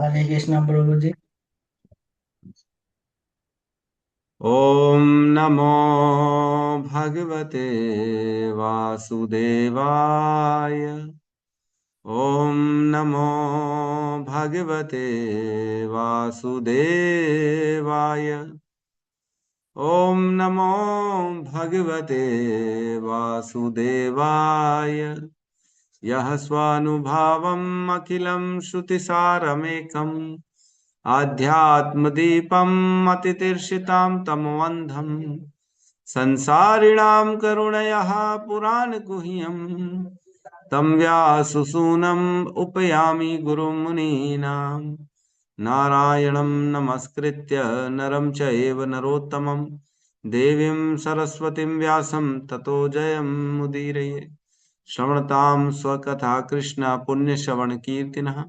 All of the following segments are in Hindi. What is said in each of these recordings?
हरे कृष्णा प्रभु जी। ॐ नमो भगवते वासुदेवाय। ॐ नमो भगवते वासुदेवाय। ॐ नमो भगवते वासुदेवाय। यः स्वानुभावम् अखिलं श्रुतिसारमेकम् आध्यात्मदीपम् अतितीर्षितां तमोऽन्धम् संसारिणां करुणयः पुराणगुह्यम् तं व्याससूनम् उपयामि गुरुं मुनीनाम्। नारायणं नमस्कृत्य नरं चैव नरोत्तमं देवीं सरस्वतीं व्यासं ततो जयमुदीरये। श्रवणतां स्वकथा कृष्ण पुण्यश्रवणकीर्तिनः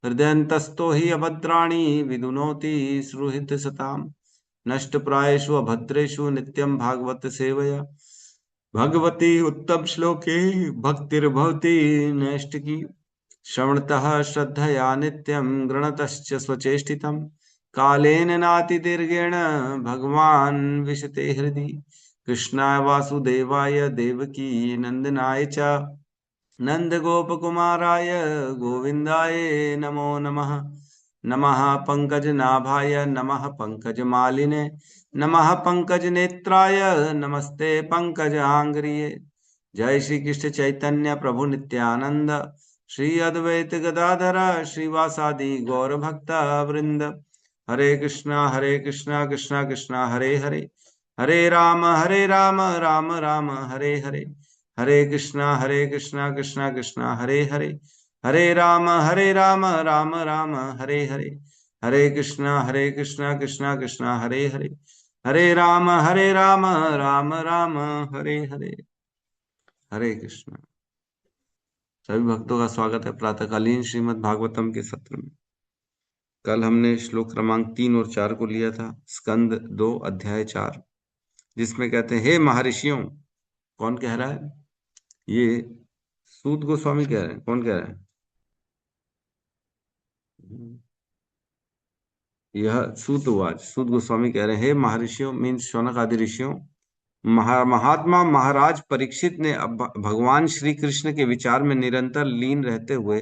हृदयन्तस्तो हि अभद्राणि विदुनोति सुहृदसताम्। नष्टप्रायेषु अभद्रेषु नित्यं भागवत सेवया भगवती उत्तम श्लोके भक्तिर्भवति नैष्टिकी। श्रवणतः श्रद्धया नित्यं गृणतश्च स्वचेष्टितम् कालेन नातिदीर्घेण भगवान् विशते हृदि। कृष्णाय वासुदेवाय देवकी नन्दनाय च नन्दगोपकुमाराय गोविन्दाय नमो नमः। नमः पङ्कजनाभाय नमः पङ्कजमालिने नमः पङ्कजनेत्राय नमस्ते पङ्कजाङ्घ्रिये। जय श्री कृष्ण चैतन्य प्रभु नित्यानंद श्री अद्वैत गदाधर श्रीवासादि गौर भक्त वृंद। हरे कृष्णा कृष्णा कृष्णा हरे हरे हरे राम राम राम हरे हरे। हरे कृष्णा कृष्णा कृष्णा हरे हरे हरे राम राम राम हरे हरे। हरे कृष्णा कृष्णा कृष्णा हरे हरे हरे राम राम राम हरे हरे। हरे कृष्णा। सभी भक्तों का स्वागत है प्रातःकालीन श्रीमद् भागवतम के सत्र में। कल हमने श्लोक क्रमांक 3 और 4 को लिया था, स्कंद 2 अध्याय 4, जिसमें कहते हैं हे महर्षियों। कौन कह रहा है? ये सूत गोस्वामी कह रहे हैं। कौन कह रहा है? यह सूत गोस्वामी कह रहे हैं, हे महर्षियों मीन्स शौनक आदि ऋषियों। महात्मा महाराज परीक्षित ने अब भगवान श्री कृष्ण के विचार में निरंतर लीन रहते हुए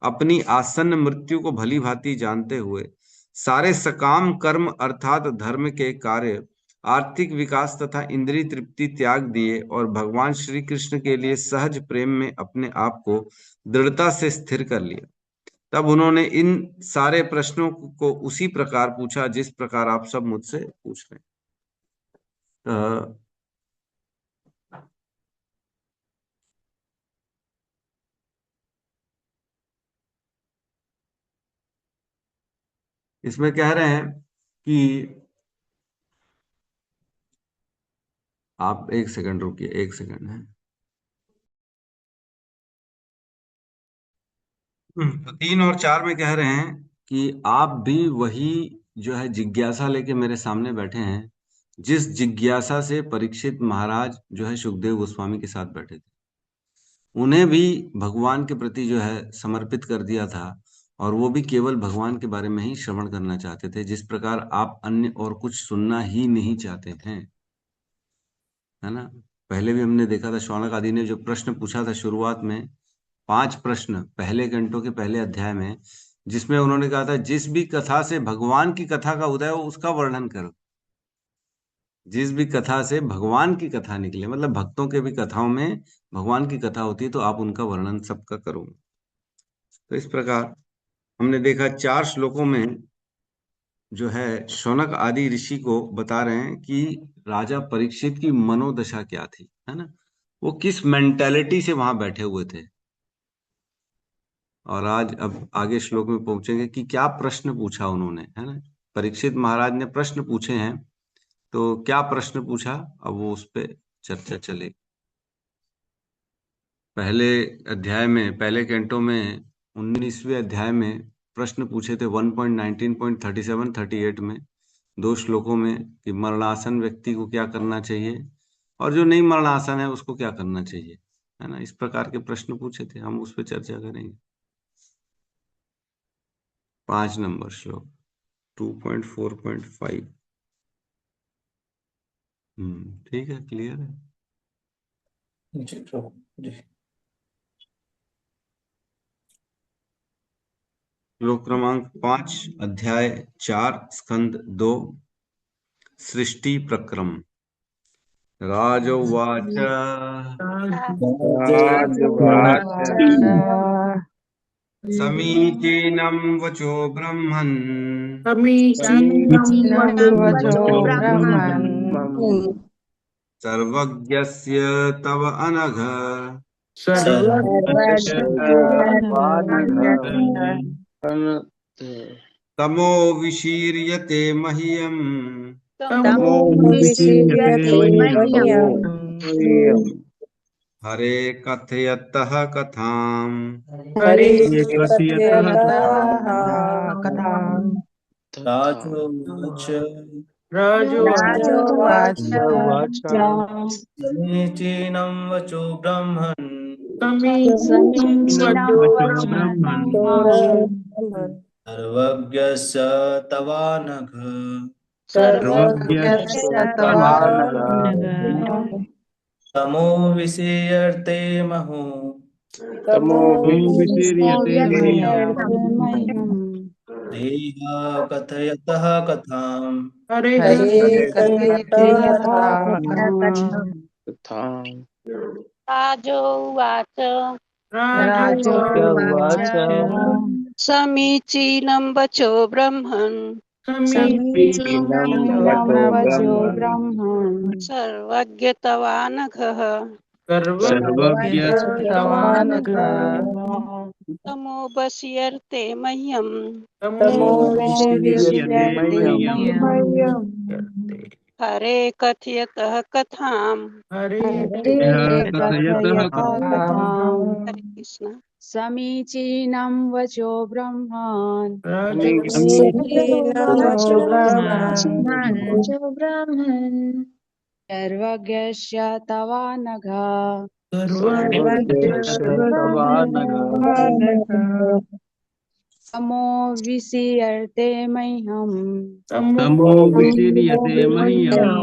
अपनी आसन्न मृत्यु को भली भांति जानते हुए सारे सकाम कर्म अर्थात धर्म के कार्य, आर्थिक विकास तथा इंद्रिय तृप्ति त्याग दिए और भगवान श्री कृष्ण के लिए सहज प्रेम में अपने आप को दृढ़ता से स्थिर कर लिया। तब उन्होंने इन सारे प्रश्नों को उसी प्रकार पूछा जिस प्रकार आप सब मुझसे पूछ रहे हैं। इसमें कह रहे हैं कि आप एक सेकंड रुकिए, एक सेकंड है। तो 3 और 4 में कह रहे हैं कि आप भी वही जो है जिज्ञासा लेके मेरे सामने बैठे हैं, जिस जिज्ञासा से परीक्षित महाराज जो है सुखदेव गोस्वामी के साथ बैठे थे। उन्हें भी भगवान के प्रति जो है समर्पित कर दिया था, और वो भी केवल भगवान के बारे में ही श्रवण करना चाहते थे, जिस प्रकार आप अन्य और कुछ सुनना ही नहीं चाहते हैं, है ना। पहले भी हमने देखा था शौनक आदि ने जो प्रश्न पूछा था शुरुआत में, 5 प्रश्न पहले घंटों के पहले अध्याय में, जिसमें उन्होंने कहा था जिस भी कथा से भगवान की कथा का उदय हो उसका वर्णन करो। जिस भी कथा से भगवान की कथा निकले, मतलब भक्तों के भी कथाओं में भगवान की कथा होती है, तो आप उनका वर्णन सबका करो। तो इस प्रकार हमने देखा 4 श्लोकों में जो है शौनक आदि ऋषि को बता रहे हैं कि राजा परीक्षित की मनोदशा क्या थी, है ना। वो किस मेंटेलिटी से वहां बैठे हुए थे। और आज अब आगे श्लोक में पहुंचेंगे कि क्या प्रश्न पूछा उन्होंने, है ना। परीक्षित महाराज ने प्रश्न पूछे हैं, तो क्या प्रश्न पूछा, अब वो उस पे चर्चा चले। पहले अध्याय में, पहले कैंटो में 19वें अध्याय में प्रश्न पूछे थे 1.19.37 38 में, 2 श्लोकों में, कि मरणासन व्यक्ति को क्या करना चाहिए और जो नहीं मरणासन है उसको क्या करना चाहिए, है ना। इस प्रकार के प्रश्न पूछे थे, हम उस पर चर्चा करेंगे। 5 नंबर श्लोक 2.4.5। ठीक है, क्लियर है जी प्रभु जी। श्लोक क्रमांक 5, अध्याय 4, स्कंद 2, सृष्टि प्रक्रम। राजोवाच राजवाच समीचीनं वचो ब्रह्मन् समीचीनं वचो ब्रह्मन् सर्वज्ञस्य तव अनघ सर्वस्य तमो विशीर्यते मह्यम् तमो विशीर्यते मह्यम् हरे कथयतः कथाम् हरे कथयतः कथाम् राजोवाच राजोवाच समीचीनं वचो ब्रह्मन् समीचीनं वचो ब्रह्मन् सर्वज्ञस्य तवानघ सर्वज्ञस्य तवानघ तमो विषीयते महो तमो विशीर्यते मह्यम् देहा कथयतः कथाम् हरे कथयतः कथाम् राजोवाच राजोवाच समीचीनं वचो ब्रह्मन् समीचीनं वचो ब्रह्मन् सर्वज्ञतवानघः सर्वज्ञस्तवानघ तमोपश्यर्ते मह्यम् तमो विशीर्यते मह्यम् हरे कथयतः कथाम् हरे कथयतः कथाम् हरे कृष्ण। समीचीनं वचो ब्रह्मन् समीचीनं वचो ब्रह्मन् सर्वज्ञस्य तवानघ सर्वज्ञस्तवानघ तमो विशीर्यते मह्यम् तमो विशीर्यते मह्यम्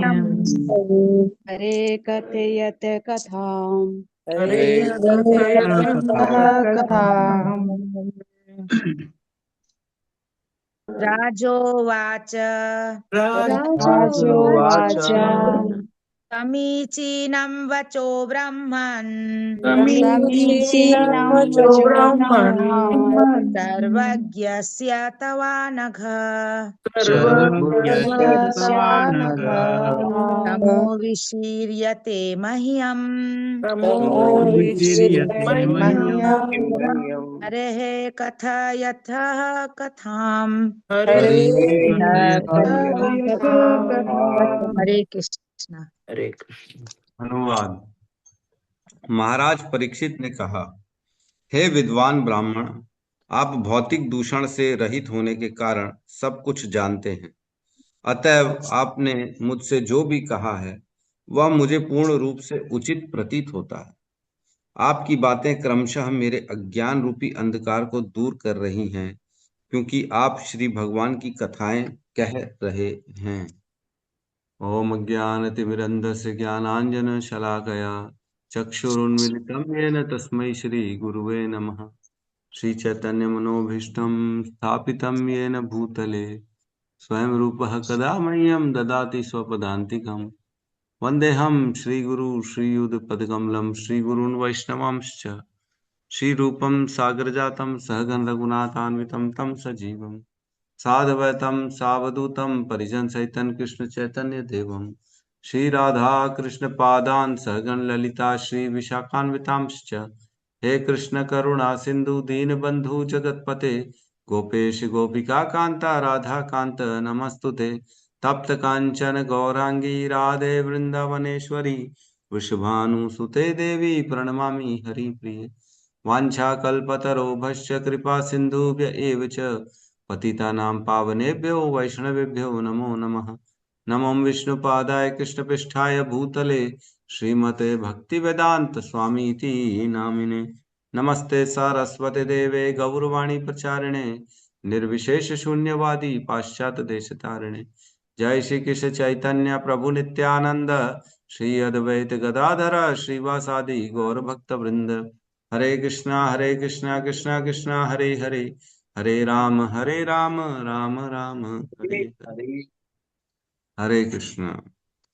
हरे कथयत कथाम् हरे कथयतः कथाम् राजोवाच राजोवाच समीचीनं वचो ब्रह्मन् समीचीनं समीचीनं वचो वचो ब्रह्मन् ब्रह्मन् सर्वज्ञस्य तवानघ सर्वज्ञस्तवानघ तमो विशीर्यते मह्यम् तमो विशीर्यते मह्यम् हरेः कथयतः कथाम् हरे हरे कृष्ण। हरे कृष्ण। अनुवाद। महाराज परीक्षित ने कहा, हे विद्वान ब्राह्मण, आप भौतिक दूषण से रहित होने के कारण सब कुछ जानते हैं। अतएव आपने मुझसे जो भी कहा है वह मुझे पूर्ण रूप से उचित प्रतीत होता है। आपकी बातें क्रमशः मेरे अज्ञान रूपी अंधकार को दूर कर रही हैं, क्योंकि आप श्री भगवान की कथाएं कह रहे हैं। ओम अज्ञानतिमिरन्धस्य ज्ञानाञ्जनशलाकया चक्षुरुन्मिलितं येन तस्मै श्रीगुरुवे नमः। श्रीचैतन्यमनोभीष्टं स्थापितं येन भूतले स्वयं रूपः कदा मह्यं ददाति स्वपदान्तिकम्। वन्देऽहं श्रीगुरु श्रीयुतपदकमलं श्रीगुरून् वैष्णवांश्च श्रीरूपं सागरजातं सहगण रघुनाथान्वितं तं सजीवम् साधवैतं सावधूतं परिजनसहितं कृष्ण चैतन्य देवं श्री राधा कृष्ण पादान् सहगण ललिता श्री विशाखान्वितांश्च। हे कृष्ण करुणा सिंधु दीनबंधु जगतपते गोपेश गोपिका कांता राधा कांत नमस्तुते। तप्त कांचन गौरांगी राधे वृंदावनेश्वरी वृषभानुसुते देवी प्रणमामि हरिप्रिये। वाञ्छाकल्पतरोभश्च कृपा सिन्धुभ्य एव च पतितानां पावनेभ्यो वैष्णवेभ्यो नमो नमः। नमो विष्णुपादाय कृष्णपृष्ठाय भूतले श्रीमते भक्तिवेदांत स्वामी इति नामिने। नमस्ते सारस्वते देवे गौरवाणी प्रचारिणे निर्विशेष शून्यवादी पाश्चात्य देश तारिणे। जय श्री कृष्ण चैतन्य प्रभु नित्यानंद, श्री अद्वैत गदाधर श्रीवासादि गौर भक्त वृंद। हरे कृष्णा कृष्णा कृष्णा हरे हरे, हरे राम राम राम हरे हरे। हरे कृष्ण।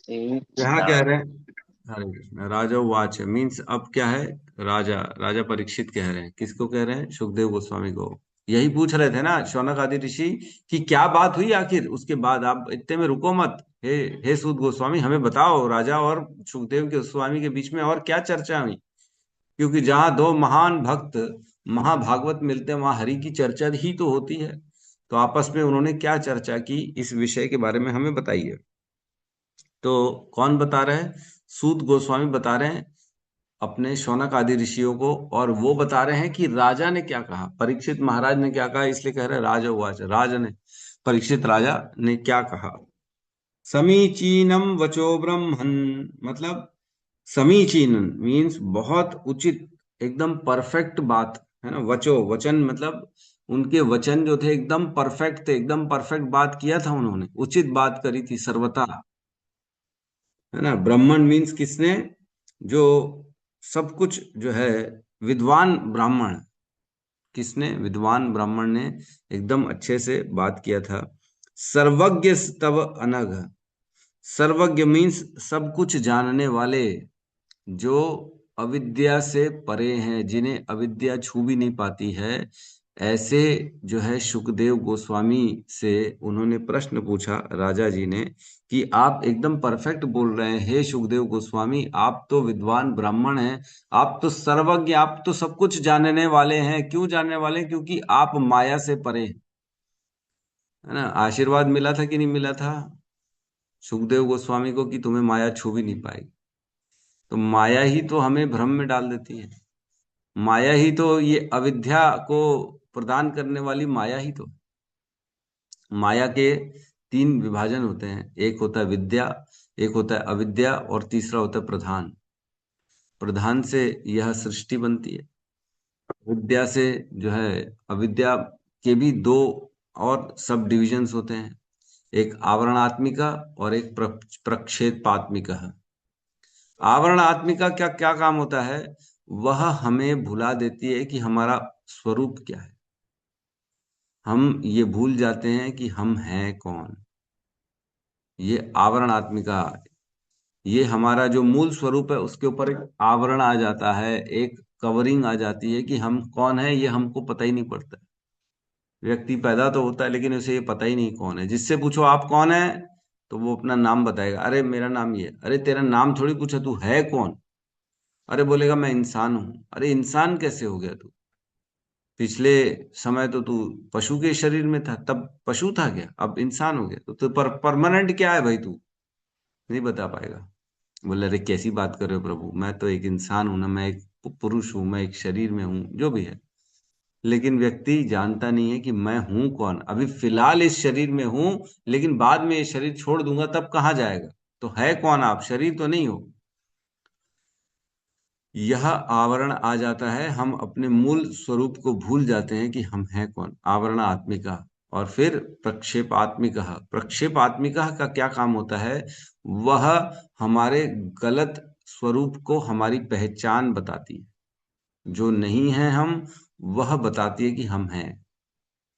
यहाँ कह रहे हैं हरे कृष्ण। राजा वाच मीन्स अब क्या है, राजा राजा परीक्षित कह रहे हैं, किसको कह रहे हैं, सुखदेव गोस्वामी को। यही पूछ रहे थे ना शौनक आदि ऋषि कि क्या बात हुई आखिर, उसके बाद आप इतने में रुको मत, हे सूत गोस्वामी हमें बताओ राजा और सुखदेव के गोस्वामी के बीच में और क्या चर्चा हुई। क्योंकि जहाँ दो महान भक्त महाभागवत मिलते हैं वहां हरि की चर्चा ही तो होती है। तो आपस में उन्होंने क्या चर्चा की इस विषय के बारे में हमें बताइए। तो कौन बता रहे हैं, सूत गोस्वामी बता रहे हैं अपने शौनक आदि ऋषियों को, और वो बता रहे हैं कि राजा ने क्या कहा, परीक्षित महाराज ने क्या कहा, इसलिए कह रहे हैं राजा उवाच, राजा ने, परीक्षित राजा ने क्या कहा। समीचीनम वचो ब्रह्मन, मतलब समीचीनन मीन्स बहुत उचित, एकदम परफेक्ट बात है ना। वचो वचन मतलब उनके वचन जो थे एकदम परफेक्ट थे, एकदम परफेक्ट बात किया था उन्होंने, उचित बात करी थी सर्वथा, है ना। ब्राह्मण मीन्स किसने, जो सब कुछ जो है विद्वान ब्राह्मण, किसने, विद्वान ब्राह्मण ने एकदम अच्छे से बात किया था। सर्वज्ञ तव अनघ, सर्वज्ञ मीन्स सब कुछ जानने वाले, जो अविद्या से परे हैं, जिन्हें अविद्या छू भी नहीं पाती है, ऐसे जो है सुखदेव गोस्वामी से उन्होंने प्रश्न पूछा राजा जी ने कि आप एकदम परफेक्ट बोल रहे हैं हे सुखदेव गोस्वामी, आप तो विद्वान ब्राह्मण हैं, आप तो सर्वज्ञ, आप तो सब कुछ जानने वाले हैं। क्यों जानने वाले हैं, क्योंकि आप माया से परे हैं, है ना। आशीर्वाद मिला था कि नहीं मिला था सुखदेव गोस्वामी को कि तुम्हें माया छू भी नहीं पाएगी। तो माया ही तो हमें भ्रम में डाल देती है, माया ही तो, ये अविद्या को प्रदान करने वाली माया ही तो। माया के तीन विभाजन होते हैं, एक होता है विद्या, एक होता है अविद्या, और तीसरा होता है प्रधान। प्रधान से यह सृष्टि बनती है, विद्या से जो है, अविद्या के भी दो और सब डिविजन्स होते हैं, एक आवरणात्मिका और एक प्रक्षेपात्मिका। आवरणात्मिका क्या क्या काम होता है, वह हमें भुला देती है कि हमारा स्वरूप क्या है। हम ये भूल जाते हैं कि हम हैं कौन। ये आवरणात्मिका, ये हमारा जो मूल स्वरूप है उसके ऊपर एक आवरण आ जाता है, एक कवरिंग आ जाती है कि हम कौन है, ये हमको पता ही नहीं पड़ता। व्यक्ति पैदा तो होता है लेकिन उसे ये पता ही नहीं कौन है। जिससे पूछो आप कौन है, तो वो अपना नाम बताएगा, अरे मेरा नाम ये, अरे तेरा नाम थोड़ी पूछा, तू है कौन, अरे बोलेगा मैं इंसान हूं। अरे इंसान कैसे हो गया तू, पिछले समय तो तू पशु के शरीर में था, तब पशु था क्या, अब इंसान हो गया, तो परमानेंट क्या है भाई, तू नहीं बता पाएगा। बोले अरे कैसी बात कर रहे हो प्रभु, मैं तो एक इंसान हूं ना, मैं एक पुरुष हूं, मैं एक शरीर में हूं, जो भी है। लेकिन व्यक्ति जानता नहीं है कि मैं हूं कौन। अभी फिलहाल इस शरीर में हूं, लेकिन बाद में ये शरीर छोड़ दूंगा तब कहाँ जाएगा। तो है कौन आप, शरीर तो नहीं हो। यह आवरण आ जाता है, हम अपने मूल स्वरूप को भूल जाते हैं कि हम हैं कौन, आवरण आत्मिका। और फिर प्रक्षेपात्मिका, प्रक्षेपात्मिका का क्या काम होता है, वह हमारे गलत स्वरूप को हमारी पहचान बताती है। जो नहीं है हम, वह बताती है कि हम हैं।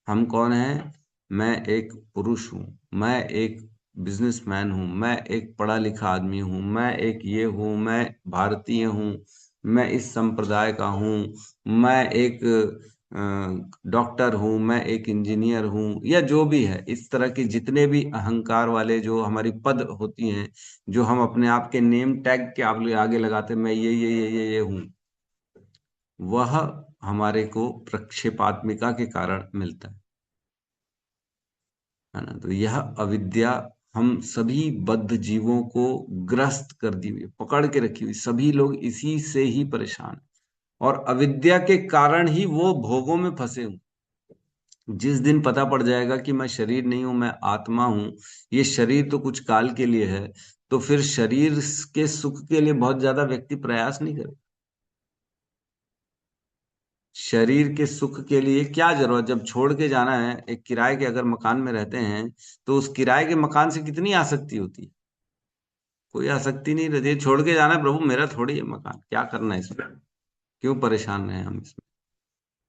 हम कौन हैं, मैं एक पुरुष हूँ, मैं एक बिजनेसमैन हूँ, मैं एक पढ़ा लिखा आदमी हूँ, मैं एक ये हूँ, मैं भारतीय हूँ, मैं इस संप्रदाय का हूँ, मैं एक डॉक्टर हूँ, मैं एक इंजीनियर हूँ, या जो भी है। इस तरह के जितने भी अहंकार वाले जो हमारी पद होती हैं, जो हम अपने आप के नेम टैग के आगे लगाते हैं, मैं ये हूँ, वह हमारे को प्रक्षेपात्मिका के कारण मिलता है ना। तो यह अविद्या हम सभी बद्ध जीवों को ग्रस्त कर दी हुई, पकड़ के रखी हुई, सभी लोग इसी से ही परेशान हैं। और अविद्या के कारण ही वो भोगों में फंसे हुए। जिस दिन पता पड़ जाएगा कि मैं शरीर नहीं हूं, मैं आत्मा हूं, ये शरीर तो कुछ काल के लिए है, तो फिर शरीर के सुख के लिए बहुत ज्यादा व्यक्ति प्रयास नहीं करे। शरीर के सुख के लिए क्या जरूरत, जब छोड़ के जाना है, एक किराए के अगर मकान में रहते हैं तो उस किराए के मकान से कितनी आसक्ति होती है? कोई आसक्ति नहीं रहती है। छोड़ के जाना है, प्रभु मेरा थोड़ी है मकान, क्या करना है इसमें, क्यों परेशान रहे हम इसमें।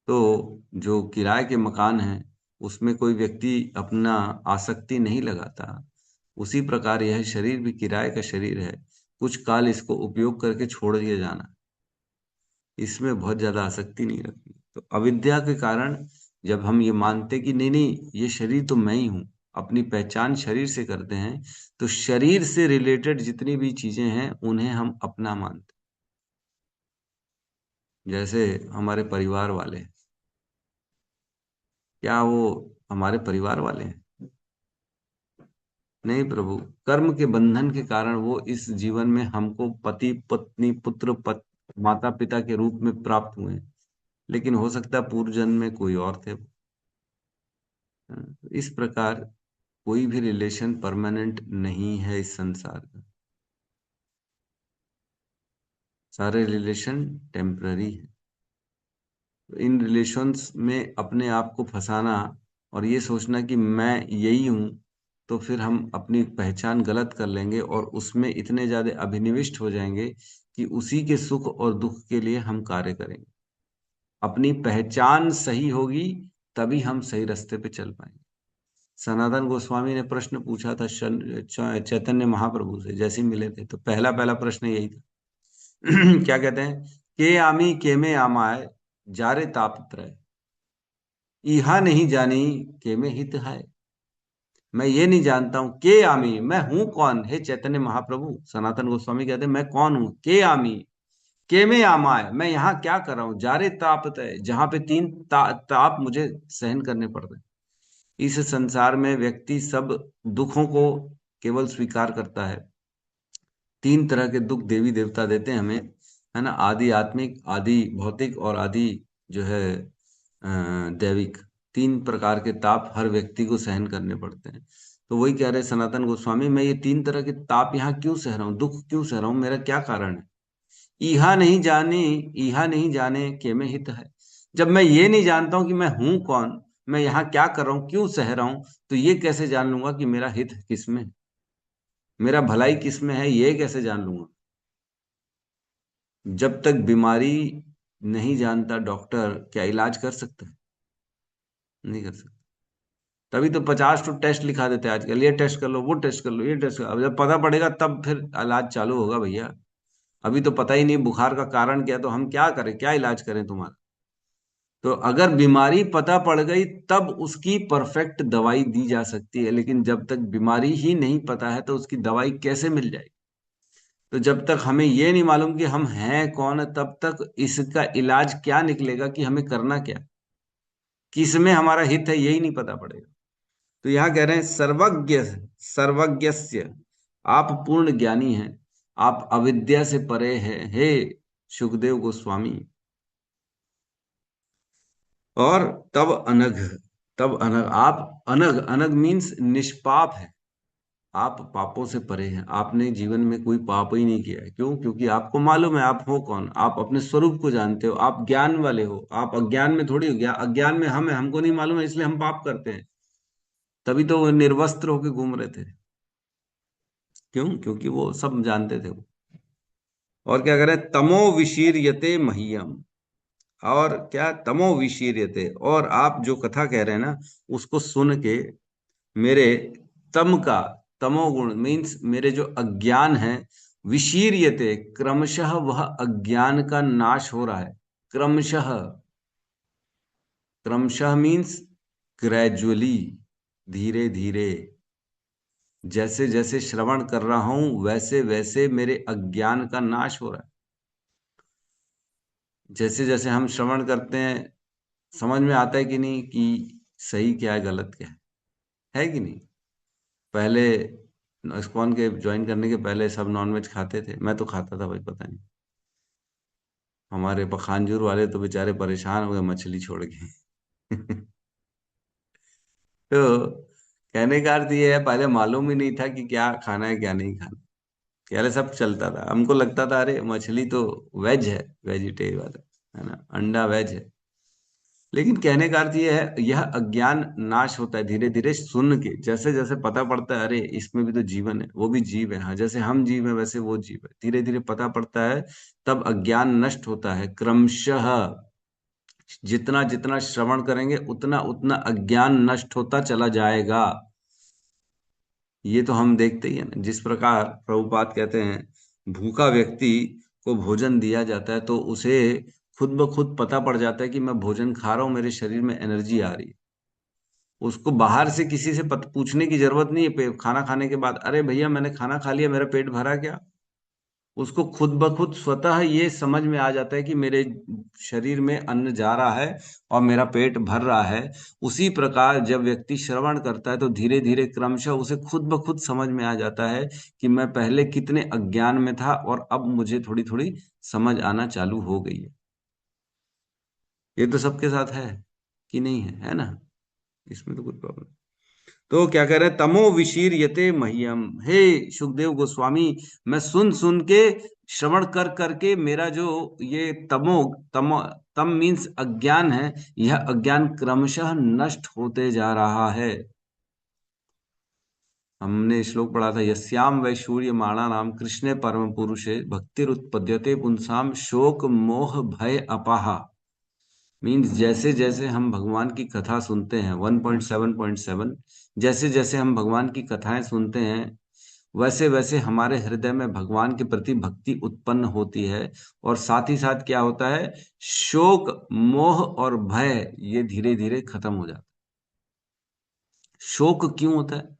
तो जो किराए के मकान है उसमें कोई व्यक्ति अपना आसक्ति नहीं लगाता। उसी प्रकार यह शरीर भी किराए का शरीर है, कुछ काल इसको उपयोग करके छोड़ दिया जाना, इसमें बहुत ज्यादा आसक्ति नहीं रखनी। तो अविद्या के कारण जब हम ये मानते कि नहीं नहीं ये शरीर तो मैं ही हूं, अपनी पहचान शरीर से करते हैं, तो शरीर से रिलेटेड जितनी भी चीजें हैं उन्हें हम अपना मानते हैं। जैसे हमारे परिवार वाले, क्या वो हमारे परिवार वाले हैं? नहीं प्रभु, कर्म के बंधन के कारण वो इस जीवन में हमको पति पत्नी पुत्र माता पिता के रूप में प्राप्त हुए हैं, लेकिन हो सकता है पूर्व जन्म में कोई और थे वो। इस प्रकार कोई भी रिलेशन परमानेंट नहीं है इस संसार का, सारे रिलेशन टेम्पररी है। इन रिलेशंस में अपने आप को फंसाना और ये सोचना कि मैं यही हूं, तो फिर हम अपनी पहचान गलत कर लेंगे और उसमें इतने ज्यादा अभिनिविष्ट हो जाएंगे कि उसी के सुख और दुख के लिए हम कार्य करेंगे। अपनी पहचान सही होगी तभी हम सही रास्ते पे चल पाएंगे। सनातन गोस्वामी ने प्रश्न पूछा था चैतन्य महाप्रभु से, जैसे ही मिले थे तो पहला पहला प्रश्न यही था। क्या कहते हैं? के आमी के में आमाय जारे ताप त्रय, इहा नहीं जानी के में हित है। मैं ये नहीं जानता हूं के आमी, मैं हूं कौन? हे चैतन्य महाप्रभु, सनातन गोस्वामी कहते हैं मैं कौन हूं? के आमी के में आमाय, मैं यहाँ क्या कर रहा हूँ? जारे ताप तय, जहां पे तीन ताप मुझे सहन करने पड़ रहे हैं। इस संसार में व्यक्ति सब दुखों को केवल स्वीकार करता है। तीन तरह के दुख देवी देवता देते हैं हमें, है ना, आदि आत्मिक, आदि भौतिक और आदि जो है दैविक। तीन प्रकार के ताप हर व्यक्ति को सहन करने पड़ते हैं। तो वही कह रहे सनातन गोस्वामी, मैं ये तीन तरह के ताप यहाँ क्यों सह रहा हूँ, दुख क्यों सह रहा हूँ, मेरा क्या कारण है? इहा नहीं जाने, इहा नहीं जाने के में हित है। जब मैं ये नहीं जानता हूं कि मैं हूं कौन, मैं यहाँ क्या कर रहा हूँ, क्यों सह रहा हूं, तो ये कैसे जान लूंगा कि मेरा हित किसमें है, मेरा भलाई किसमें है, ये कैसे जान लूंगा? जब तक बीमारी नहीं जानता डॉक्टर, क्या इलाज कर सकता है? नहीं कर सकता। तभी तो 50 तो टेस्ट लिखा देते हैं आजकल, ये टेस्ट कर लो, वो टेस्ट कर लो, ये टेस्ट कर लो। अब जब पता पड़ेगा तब फिर इलाज चालू होगा भैया। अभी तो पता ही नहीं बुखार का कारण क्या, तो हम क्या करें, क्या इलाज करें तुम्हारा? तो अगर बीमारी पता पड़ गई तब उसकी परफेक्ट दवाई दी जा सकती है, लेकिन जब तक बीमारी ही नहीं पता है तो उसकी दवाई कैसे मिल जाएगी? तो जब तक हमें ये नहीं मालूम कि हम हैं कौन, तब तक इसका इलाज क्या निकलेगा, कि हमें करना क्या, किसमें हमारा हित है, यही नहीं पता पड़ेगा। तो यहाँ कह रहे हैं सर्वज्ञ, सर्वज्ञस्य, आप पूर्ण ज्ञानी हैं, आप अविद्या से परे हैं हे सुखदेव गोस्वामी। और तब अनघ, तब अनघ, आप अनघ, अनघ मीन्स निष्पाप है, आप पापों से परे हैं। आपने जीवन में कोई पाप ही नहीं किया है। क्यों? क्योंकि आपको मालूम है आप हो कौन, आप अपने स्वरूप को जानते हो, आप ज्ञान वाले हो। आप अज्ञान में थोड़ी हो गया, अज्ञान में हम है, हमको नहीं मालूम है इसलिए हम पाप करते हैं। तभी तो वो निर्वस्त्र होके घूम रहे थे। क्यों? क्योंकि वो सब जानते थे वो। और क्या करें? तमो विशीर्यते मह्यम, और क्या? तमो विशीर्यते, और आप जो कथा कह रहे हैं ना उसको सुन के मेरे तम का, तमोगुण मीन्स मेरे जो अज्ञान है, विशीर्यते, क्रमशः वह अज्ञान का नाश हो रहा है। क्रमशः, क्रमशः मीन्स ग्रेजुअली, धीरे धीरे, जैसे जैसे श्रवण कर रहा हूं वैसे वैसे मेरे अज्ञान का नाश हो रहा है। जैसे जैसे हम श्रवण करते हैं समझ में आता है कि नहीं कि सही क्या है गलत क्या है कि नहीं? पहले इस्कॉन के ज्वाइन करने के पहले सब नॉनवेज खाते थे, मैं तो खाता था भाई, पता नहीं। हमारे पखानजूर वाले तो बेचारे परेशान हो गए मछली छोड़ के। तो कहने का अर्थ ये है, पहले मालूम ही नहीं था कि क्या खाना है क्या नहीं खाना, पहले सब चलता था। हमको लगता था अरे मछली तो वेज है, वेजिटेरियन वाला है ना, अंडा वेज है, लेकिन कहने का अर्थ ये है, यह अज्ञान नाश होता है धीरे धीरे सुन के। जैसे जैसे पता पड़ता है, अरे इसमें भी तो जीवन है, वो भी जीव है, हाँ जैसे हम जीव है वैसे वो जीव है, धीरे धीरे पता पड़ता है, तब अज्ञान नष्ट होता है क्रमशः। जितना जितना श्रवण करेंगे उतना उतना अज्ञान नष्ट होता चला जाएगा। ये तो हम देखते ही है ना, जिस प्रकार प्रभुपाद कहते हैं भूखा व्यक्ति को भोजन दिया जाता है तो उसे खुद ब खुद पता पड़ जाता है कि मैं भोजन खा रहा हूं, मेरे शरीर में एनर्जी आ रही है। उसको बाहर से किसी से पूछने की जरूरत नहीं है खाना खाने के बाद, अरे भैया मैंने खाना खा लिया, मेरा पेट भरा क्या? उसको खुद ब खुद स्वतः ये समझ में आ जाता है कि मेरे शरीर में अन्न जा रहा है और मेरा पेट भर रहा है। उसी प्रकार जब व्यक्ति श्रवण करता है तो धीरे धीरे क्रमशः उसे खुद ब खुद समझ में आ जाता है कि मैं पहले कितने अज्ञान में था और अब मुझे थोड़ी थोड़ी समझ आना चालू हो गई है। ये तो सबके साथ है कि नहीं है ना? इसमें तो कोई प्रॉब्लम। तो क्या कह रहे हैं, तमो विशीर्यते मह्यम। हे सुखदेव गोस्वामी, मैं सुन सुन के श्रवण कर करके मेरा जो ये तमो तम तम मीन्स अज्ञान है, यह अज्ञान क्रमशः नष्ट होते जा रहा है। हमने श्लोक पढ़ा था, यस्याम वैशूर्य माणा नाम कृष्णे परम पुरुषे भक्तिरुत्पद्यते पुंसाम शोक मोह भय अपाहा। मीन्स जैसे जैसे हम भगवान की कथा सुनते हैं, 1.7.7, जैसे जैसे हम भगवान की कथाएं सुनते हैं वैसे वैसे हमारे हृदय में भगवान के प्रति भक्ति उत्पन्न होती है। और साथ ही साथ क्या होता है, शोक मोह और भय ये धीरे धीरे खत्म हो जाता है। शोक क्यों होता है?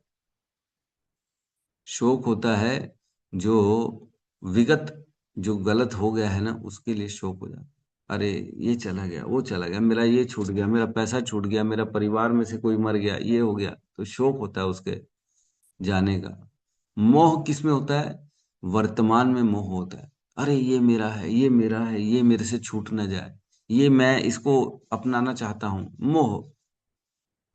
शोक होता है जो विगत जो गलत हो गया है ना, उसके लिए शोक हो जाता है। अरे ये चला गया, वो चला गया, मेरा ये छूट गया, मेरा पैसा छूट गया, मेरा परिवार में से कोई मर गया, ये हो गया, तो शोक होता है उसके जाने का। मोह किस में होता है? वर्तमान में मोह होता है। अरे ये मेरा है, ये मेरा है, ये मेरे से छूट ना जाए, ये मैं इसको अपनाना चाहता हूं। मोह,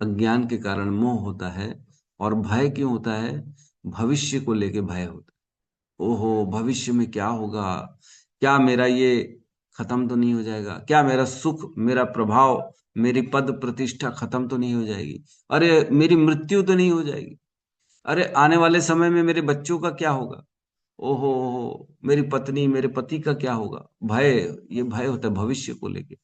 अज्ञान के कारण मोह होता है। और भय क्यों होता है? भविष्य को लेके भय होता है। ओहो भविष्य में क्या होगा, क्या मेरा ये खत्म तो नहीं हो जाएगा, क्या मेरा सुख, मेरा प्रभाव, मेरी पद प्रतिष्ठा खत्म तो नहीं हो जाएगी, अरे मेरी मृत्यु तो नहीं हो जाएगी, अरे आने वाले समय में मेरे बच्चों का क्या होगा, ओहो मेरी पत्नी मेरे पति का क्या होगा। भय, ये भय होता है भविष्य को लेके।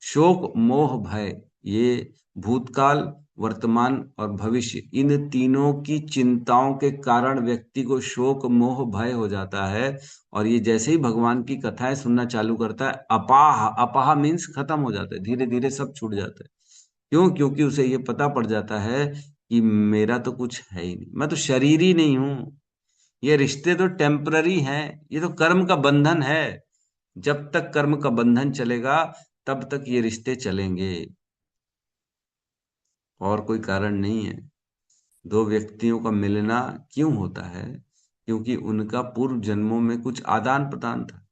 शोक मोह भय, ये भूतकाल वर्तमान और भविष्य, इन तीनों की चिंताओं के कारण व्यक्ति को शोक मोह भय हो जाता है। और ये जैसे ही भगवान की कथाएं सुनना चालू करता है, अपाह, अपाह मीन्स खत्म हो जाता है, धीरे धीरे सब छूट जाता है। क्यों? क्योंकि उसे ये पता पड़ जाता है कि मेरा तो कुछ है ही नहीं, मैं तो शरीर ही नहीं हूं, ये रिश्ते तो टेम्पररी हैं, ये तो कर्म का बंधन है। जब तक कर्म का बंधन चलेगा तब तक ये रिश्ते चलेंगे, और कोई कारण नहीं है। दो व्यक्तियों का मिलना क्यों होता है? क्योंकि उनका पूर्व जन्मों में कुछ आदान प्रदान था,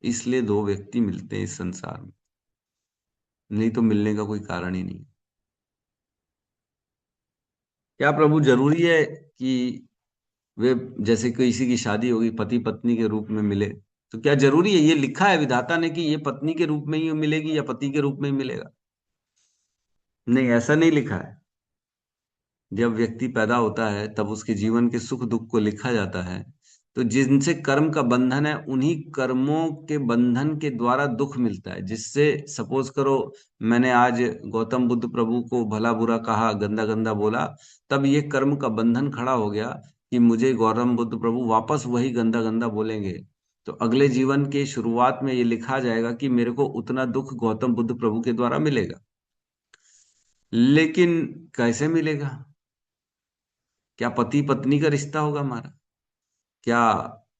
इसलिए दो व्यक्ति मिलते हैं इस संसार में, नहीं तो मिलने का कोई कारण ही नहीं। क्या प्रभु जरूरी है कि वे, जैसे किसी की शादी होगी पति पत्नी के रूप में मिले, तो क्या जरूरी है? ये लिखा है विधाता ने कि ये पत्नी के रूप में ही मिलेगी या पति के रूप में ही मिलेगा? नहीं, ऐसा नहीं लिखा है। जब व्यक्ति पैदा होता है तब उसके जीवन के सुख दुख को लिखा जाता है। तो जिनसे कर्म का बंधन है उन्हीं कर्मों के बंधन के द्वारा दुख मिलता है। जिससे सपोज करो मैंने आज गौतम बुद्ध प्रभु को भला बुरा कहा, गंदा गंदा बोला, तब ये कर्म का बंधन खड़ा हो गया कि मुझे गौतम बुद्ध प्रभु वापस वही गंदा गंदा बोलेंगे। तो अगले जीवन के शुरुआत में ये लिखा जाएगा कि मेरे को उतना दुख गौतम बुद्ध प्रभु के द्वारा मिलेगा। लेकिन कैसे मिलेगा? क्या पति पत्नी का रिश्ता होगा हमारा? क्या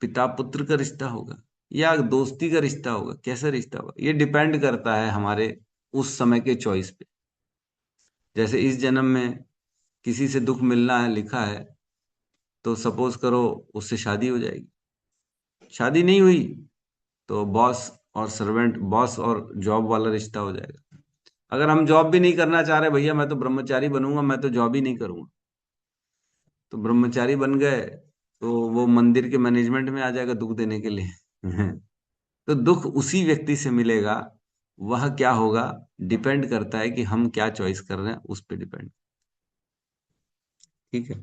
पिता पुत्र का रिश्ता होगा? या दोस्ती का रिश्ता होगा? कैसा रिश्ता होगा? ये डिपेंड करता है हमारे उस समय के चॉइस पे। जैसे इस जन्म में किसी से दुख मिलना है लिखा है, तो सपोज करो उससे शादी हो जाएगी। शादी नहीं हुई तो बॉस और सर्वेंट, बॉस और जॉब वाला रिश्ता हो जाएगा। अगर हम जॉब भी नहीं करना चाह रहे, भैया मैं तो ब्रह्मचारी बनूंगा, मैं तो जॉब ही नहीं करूंगा, तो ब्रह्मचारी बन गए तो वो मंदिर के मैनेजमेंट में आ जाएगा दुख देने के लिए। तो दुख उसी व्यक्ति से मिलेगा वह क्या होगा, डिपेंड करता है कि हम क्या चॉइस कर रहे हैं, उस पर डिपेंड। ठीक है,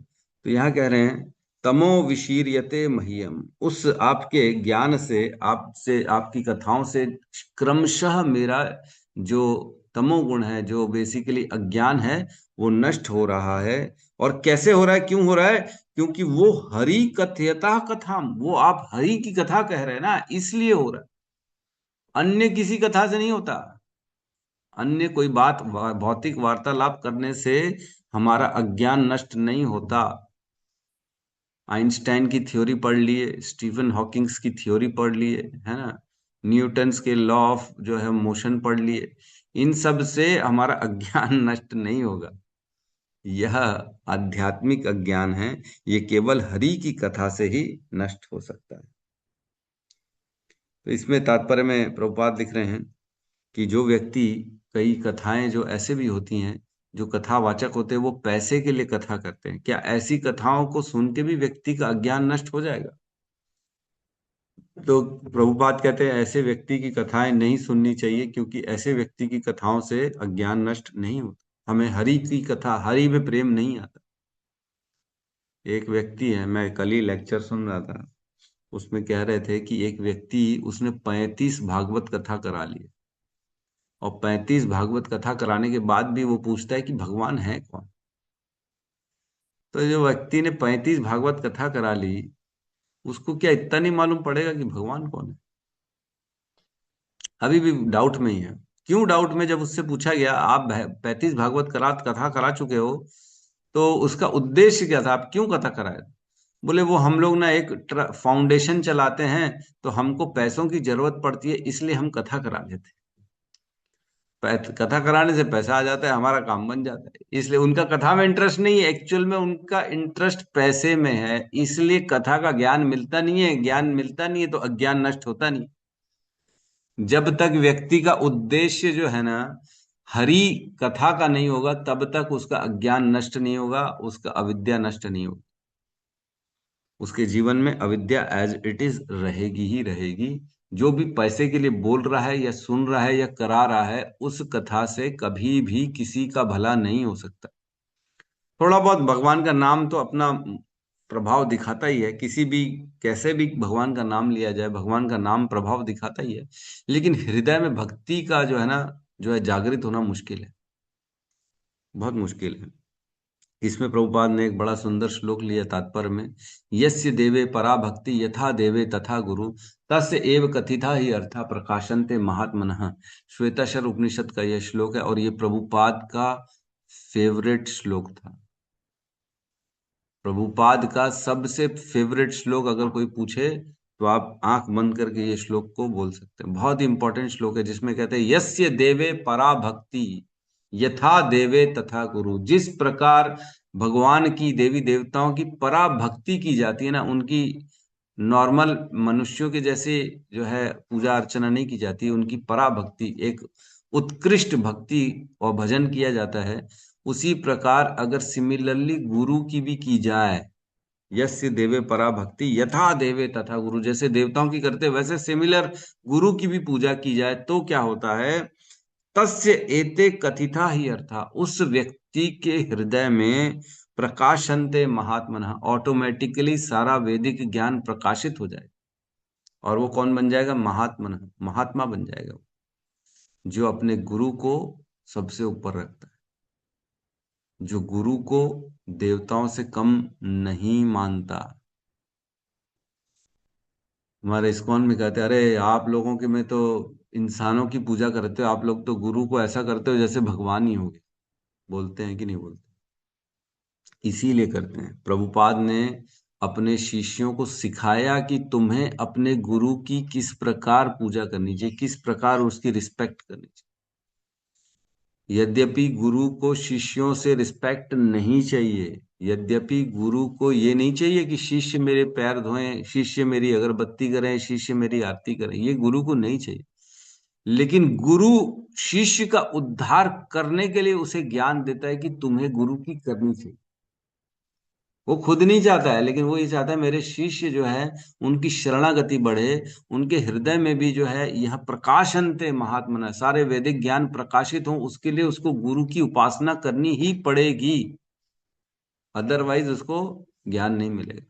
तो यहाँ कह रहे हैं तमो विशीर्यते मह्यम, उस आपके ज्ञान से, आपसे, आपकी कथाओं से क्रमशः मेरा जो तमोगुण है, जो बेसिकली अज्ञान है, वो नष्ट हो रहा है। और कैसे हो रहा है, क्यों हो रहा है? क्योंकि वो हरि कथयता कथाम, वो आप हरि की कथा कह रहे हैं ना, इसलिए हो रहा है। अन्य किसी कथा से नहीं होता। अन्य कोई बात भौतिक वार्तालाप करने से हमारा अज्ञान नष्ट नहीं होता। आइंस्टाइन की थ्योरी पढ़ लिए, स्टीफन हॉकिंग्स की थ्योरी पढ़ लिए, है ना, न्यूटन्स के लॉ ऑफ जो है मोशन पढ़ लिए, इन सब से हमारा अज्ञान नष्ट नहीं होगा। यह आध्यात्मिक अज्ञान है, ये केवल हरि की कथा से ही नष्ट हो सकता है। तो इसमें तात्पर्य में प्रभुपाद लिख रहे हैं कि जो व्यक्ति, कई कथाएं जो ऐसे भी होती हैं, जो कथावाचक होते हैं, वो पैसे के लिए कथा करते हैं, क्या ऐसी कथाओं को सुन के भी व्यक्ति का अज्ञान नष्ट हो जाएगा? तो प्रभुपाद कहते हैं ऐसे व्यक्ति की कथाएं नहीं सुननी चाहिए, क्योंकि ऐसे व्यक्ति की कथाओं से अज्ञान नष्ट नहीं होता। हमें हरि की कथा, हरि में प्रेम नहीं आता। एक व्यक्ति है, मैं कल ही लेक्चर सुन रहा था, उसमें कह रहे थे कि एक व्यक्ति, उसने 35 भागवत कथा करा ली, और 35 भागवत कथा कराने के बाद भी वो पूछता है कि भगवान है कौन। तो जो व्यक्ति ने 35 भागवत कथा करा ली, उसको क्या इतना नहीं मालूम पड़ेगा कि भगवान कौन है? अभी भी डाउट में ही है। क्यों डाउट में? जब उससे पूछा गया आप 35 भागवत कथा करा चुके हो, तो उसका उद्देश्य क्या था, आप क्यों कथा कराए? बोले वो हम लोग ना एक फाउंडेशन चलाते हैं, तो हमको पैसों की जरूरत पड़ती है, इसलिए हम कथा करा लेते हैं। कथा कराने से पैसा आ जाता है, हमारा काम बन जाता है। इसलिए उनका कथा में इंटरेस्ट नहीं है, एक्चुअल में उनका इंटरेस्ट पैसे में है, इसलिए कथा का ज्ञान मिलता नहीं है। ज्ञान मिलता नहीं है तो अज्ञान नष्ट होता नहीं। जब तक व्यक्ति का उद्देश्य जो है ना हरि कथा का नहीं होगा, तब तक उसका अज्ञान नष्ट नहीं होगा, उसका अविद्या नष्ट नहीं होगी। उसके जीवन में अविद्या एज इट इज रहेगी ही रहेगी। जो भी पैसे के लिए बोल रहा है या सुन रहा है या करा रहा है, उस कथा से कभी भी किसी का भला नहीं हो सकता। थोड़ा बहुत भगवान का नाम तो अपना प्रभाव दिखाता ही है, किसी भी, कैसे भी भगवान का नाम लिया जाए, भगवान का नाम प्रभाव दिखाता ही है, लेकिन हृदय में भक्ति का जो है ना, जो है जागृत होना मुश्किल है, बहुत मुश्किल है। इसमें प्रभुपाद ने एक बड़ा सुंदर श्लोक लिया तात्पर्य में, यस्य देवे परा भक्ति यथा देवे तथा गुरु तस्य एव कथिता ही अर्था प्रकाशन्ते महात्मनः। श्वेताक्षर उपनिषद का यह श्लोक है, और ये प्रभुपाद का फेवरेट श्लोक था। प्रभुपाद का सबसे फेवरेट श्लोक अगर कोई पूछे तो आप आंख बंद करके ये श्लोक को बोल सकते हैं। बहुत ही इंपॉर्टेंट श्लोक है, जिसमें कहते हैं यस्य देवे परा भक्ति यथा देवे तथा गुरु। जिस प्रकार भगवान की, देवी देवताओं की परा भक्ति की जाती है ना, उनकी नॉर्मल मनुष्यों के जैसे जो है पूजा अर्चना नहीं की जाती, उनकी परा भक्ति, एक उत्कृष्ट भक्ति और भजन किया जाता है। उसी प्रकार अगर सिमिलरली गुरु की भी की जाए, यस्य देवे परा भक्ति यथा देवे तथा गुरु, जैसे देवताओं की करते वैसे सिमिलर गुरु की भी पूजा की जाए, तो क्या होता है, तस्य एते कथिता ही अर्था, उस व्यक्ति के हृदय में प्रकाशन्ते महात्मनः, ऑटोमेटिकली सारा वैदिक ज्ञान प्रकाशित हो जाएगा। और वो कौन बन जाएगा? महात्मनः, महात्मा बन जाएगा, जो अपने गुरु को सबसे ऊपर रखता है, जो गुरु को देवताओं से कम नहीं मानता। हमारे इस्कॉन में कहते हैं, अरे आप लोगों के में तो इंसानों की पूजा करते हो, आप लोग तो गुरु को ऐसा करते हो जैसे भगवान ही होंगे। बोलते हैं कि नहीं बोलते? इसीलिए करते हैं। प्रभुपाद ने अपने शिष्यों को सिखाया कि तुम्हें अपने गुरु की किस प्रकार पूजा करनी चाहिए, किस प्रकार उसकी रिस्पेक्ट करनी चाहिए। यद्यपि गुरु को शिष्यों से रिस्पेक्ट नहीं चाहिए, यद्यपि गुरु को ये नहीं चाहिए कि शिष्य मेरे पैर धोएं, शिष्य मेरी अगरबत्ती करें, शिष्य मेरी आरती करें, ये गुरु को नहीं चाहिए। लेकिन गुरु शिष्य का उद्धार करने के लिए उसे ज्ञान देता है कि तुम्हें गुरु की करनी चाहिए। वो खुद नहीं चाहता है, लेकिन वो ये चाहता है मेरे शिष्य जो है उनकी शरणागति बढ़े, उनके हृदय में भी जो है यह प्रकाशनते महात्मना, सारे वैदिक ज्ञान प्रकाशित हो, उसके लिए उसको गुरु की उपासना करनी ही पड़ेगी, अदरवाइज उसको ज्ञान नहीं मिलेगा।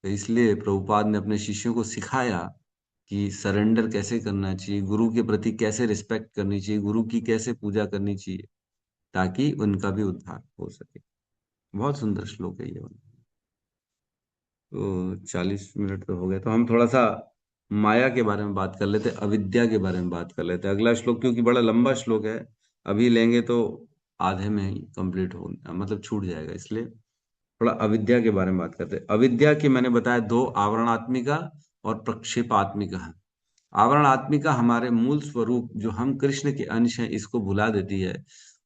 तो इसलिए प्रभुपाद ने अपने शिष्यों को सिखाया कि सरेंडर कैसे करना चाहिए, गुरु के प्रति कैसे रिस्पेक्ट करनी चाहिए, गुरु की कैसे पूजा करनी चाहिए, ताकि उनका भी उद्धार हो सके। बहुत सुंदर श्लोक है ये वाला। तो 40 मिनट तो हो गए, तो हम थोड़ा सा माया के बारे में बात कर लेते, अविद्या के बारे में बात कर लेते। अगला श्लोक क्योंकि बड़ा लंबा श्लोक है, अभी लेंगे तो आधे में ही कंप्लीट हो, मतलब छूट जाएगा, इसलिए थोड़ा अविद्या के बारे में बात करते हैं। अविद्या की मैंने बताया दो, आवरणात्मिका और प्रक्षेपात्मिका है। आवरणात्मिका हमारे मूल स्वरूप जो हम कृष्ण के अंश हैं इसको भुला देती है,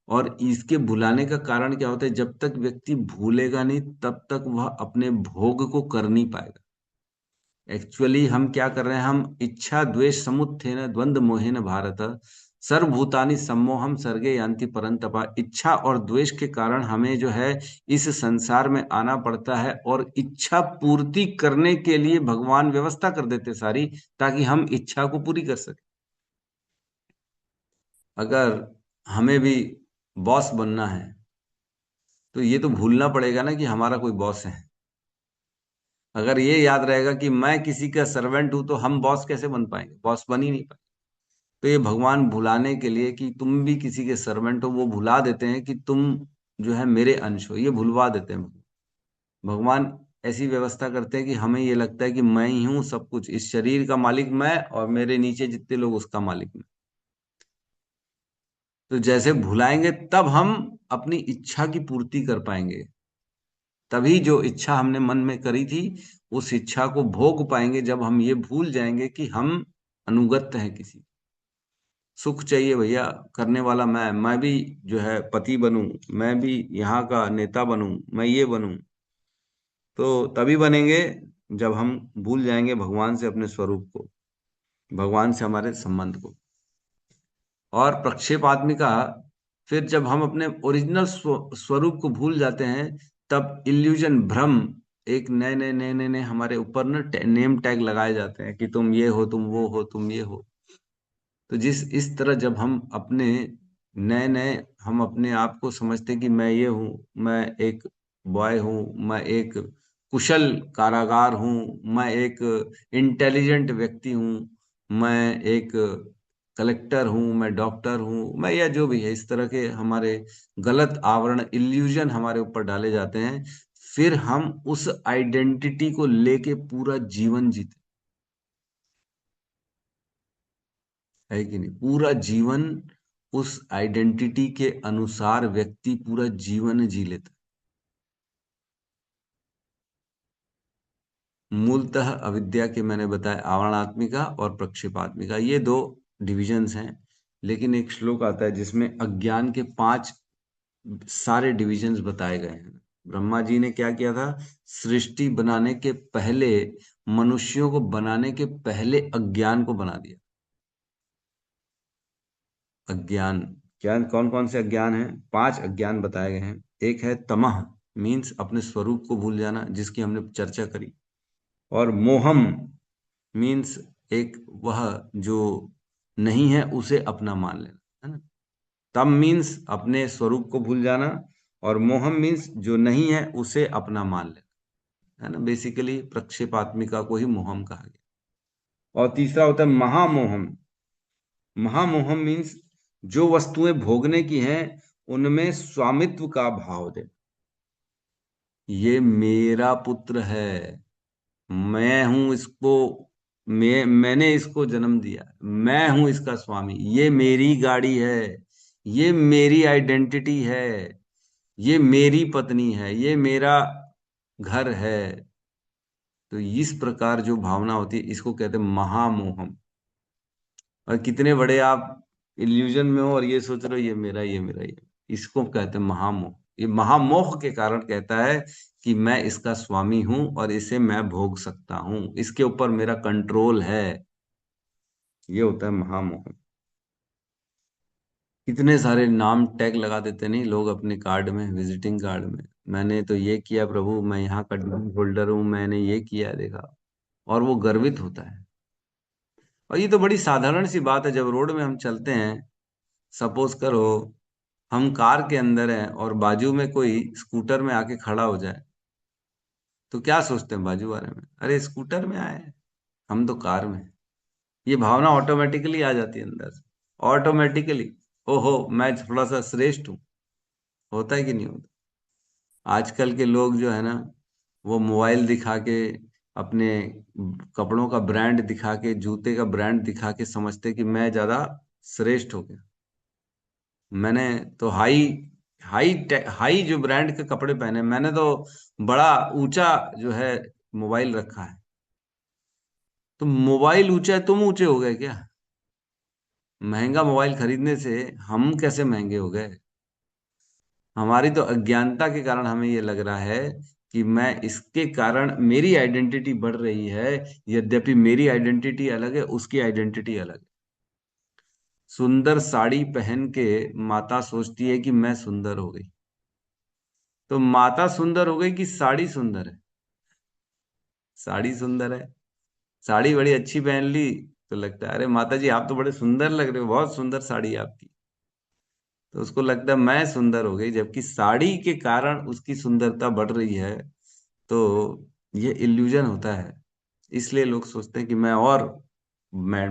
और इसके भुलाने का कारण क्या होता है, जब तक व्यक्ति भूलेगा नहीं तब तक वह अपने भोग को कर नहीं पाएगा। एक्चुअली हम क्या कर रहे हैं, हम इच्छा द्वेष समुत्थेन द्वंद्व मोहेन भारत सर्वभूतानि सम्मोहम सर्गे यान्ति परंतपा। इच्छा और द्वेष के कारण हमें जो है इस संसार में आना पड़ता है, और इच्छा पूर्ति करने के लिए भगवान व्यवस्था कर देते सारी, ताकि हम इच्छा को पूरी कर सके। अगर हमें भी बॉस बनना है तो ये तो भूलना पड़ेगा ना कि हमारा कोई बॉस है। अगर ये याद रहेगा कि मैं किसी का सर्वेंट हूं तो हम बॉस कैसे बन पाएंगे, बॉस बन ही नहीं पाएंगे। तो ये भगवान भुलाने के लिए कि तुम भी किसी के सर्वेंट हो, वो भुला देते हैं कि तुम जो है मेरे अंश हो, ये भुलवा देते हैं। भगवान ऐसी व्यवस्था करते हैं कि हमें ये लगता है कि मैं ही हूं सब कुछ, इस शरीर का मालिक मैं और मेरे नीचे जितने लोग उसका मालिक मैं। तो जैसे भुलाएंगे तब हम अपनी इच्छा की पूर्ति कर पाएंगे, तभी जो इच्छा हमने मन में करी थी उस इच्छा को भोग पाएंगे, जब हम ये भूल जाएंगे कि हम अनुगत हैं किसी। सुख चाहिए भैया, करने वाला मैं भी जो है पति बनूं, मैं भी यहाँ का नेता बनूं, मैं ये बनूं, तो तभी बनेंगे जब हम भूल जाएंगे भगवान से अपने स्वरूप को, भगवान से हमारे संबंध को। और प्रक्षेपात्मिका, फिर जब हम अपने ओरिजिनल स्वरूप को भूल जाते हैं, तब इल्यूजन भ्रम, एक नए नए नए नए नए हमारे ऊपर ना नेम टैग लगाए जाते हैं कि तुम ये हो, तुम वो हो, तुम ये हो। तो इस तरह जब हम अपने नए नए हम अपने आप को समझते हैं कि मैं ये हूँ, मैं एक बॉय हूँ, मैं एक कुशल कारागार हूँ, मैं एक इंटेलिजेंट व्यक्ति हूँ, मैं एक कलेक्टर हूँ, मैं डॉक्टर हूँ, मैं या जो भी है, इस तरह के हमारे गलत आवरण इल्यूजन हमारे ऊपर डाले जाते हैं। फिर हम उस आइडेंटिटी को लेके पूरा जीवन जीते, है कि नहीं? पूरा जीवन उस आइडेंटिटी के अनुसार व्यक्ति पूरा जीवन जी लेता है। मूलतः अविद्या के मैंने बताया आवरणात्मिका और प्रक्षेपात्मिका, ये दो डिविजन्स हैं। लेकिन एक श्लोक आता है जिसमें अज्ञान के 5 सारे डिविजन्स बताए गए हैं। ब्रह्मा जी ने क्या किया था, सृष्टि बनाने के पहले, मनुष्यों को बनाने के पहले अज्ञान को बना दिया। अज्ञान क्या, कौन कौन से अज्ञान हैं? 5 अज्ञान बताए गए हैं। एक है तमह, मीन्स अपने स्वरूप को भूल जाना, जिसकी हमने चर्चा करी। और मोहम मीन्स एक वह जो नहीं है उसे अपना मान लेना, है ना। तम मीन्स अपने स्वरूप को भूल जाना, और मोहम मीन्स जो नहीं है उसे अपना मान लेना, है ना। बेसिकली प्रक्षेपात्मिका को ही मोहम कहा गया। और तीसरा होता है महामोहम। महामोहम मीन्स जो वस्तुएं भोगने की हैं उनमें स्वामित्व का भाव दे। ये मेरा पुत्र है, मैं हूं इसको, मैंने इसको जन्म दिया, मैं हूं इसका स्वामी, ये मेरी गाड़ी है, ये मेरी आइडेंटिटी है, ये मेरी पत्नी है, ये मेरा घर है। तो इस प्रकार जो भावना होती है इसको कहते हैं महामोहम। और कितने बड़े आप इल्यूजन में हो और ये सोच रहे हो ये मेरा, ये मेरा, ये, इसको कहते हैं महामोह। ये महामोह के कारण कहता है कि मैं इसका स्वामी हूं और इसे मैं भोग सकता हूं, इसके ऊपर मेरा कंट्रोल है। ये होता है महामोह। कितने सारे नाम टैग लगा देते नहीं लोग अपने कार्ड में, विजिटिंग कार्ड में। मैंने तो ये किया प्रभु, मैं यहाँ का होल्डर हूँ, मैंने ये किया, देखा। और वो गर्वित होता है। और ये तो बड़ी साधारण सी बात है, जब रोड में हम चलते हैं, सपोज करो हम कार के अंदर हैं और बाजू में कोई स्कूटर में आके खड़ा हो जाए, तो क्या सोचते हैं बाजू वाले में, अरे स्कूटर में आए, हम तो कार में हैं। ये भावना ऑटोमेटिकली आ जाती है अंदर से, ऑटोमेटिकली। ओहो, मैं थोड़ा सा श्रेष्ठ हूँ। होता है कि नहीं होता? आजकल के लोग जो है ना, वो मोबाइल दिखा के, अपने कपड़ों का ब्रांड दिखा के, जूते का ब्रांड दिखा के समझते कि मैं ज्यादा श्रेष्ठ हो गया। मैंने तो हाई हाई हाई जो ब्रांड के कपड़े पहने, मैंने तो बड़ा ऊंचा जो है मोबाइल रखा है। तो मोबाइल ऊंचा है, तुम ऊंचे हो गए क्या? महंगा मोबाइल खरीदने से हम कैसे महंगे हो गए? हमारी तो अज्ञानता के कारण हमें ये लग रहा है कि मैं इसके कारण मेरी आइडेंटिटी बढ़ रही है, यद्यपि मेरी आइडेंटिटी अलग है, उसकी आइडेंटिटी अलग है। सुंदर साड़ी पहन के माता सोचती है कि मैं सुंदर हो गई। तो माता सुंदर हो गई कि साड़ी सुंदर है? साड़ी सुंदर है। साड़ी बड़ी अच्छी पहन ली तो लगता है अरे माता जी आप तो बड़े सुंदर लग रहे हो, बहुत सुंदर साड़ी है आपकी। तो उसको लगता है मैं सुंदर हो गई, जबकि साड़ी के कारण उसकी सुंदरता बढ़ रही है। तो ये इल्यूजन होता है। इसलिए लोग सोचते हैं कि मैं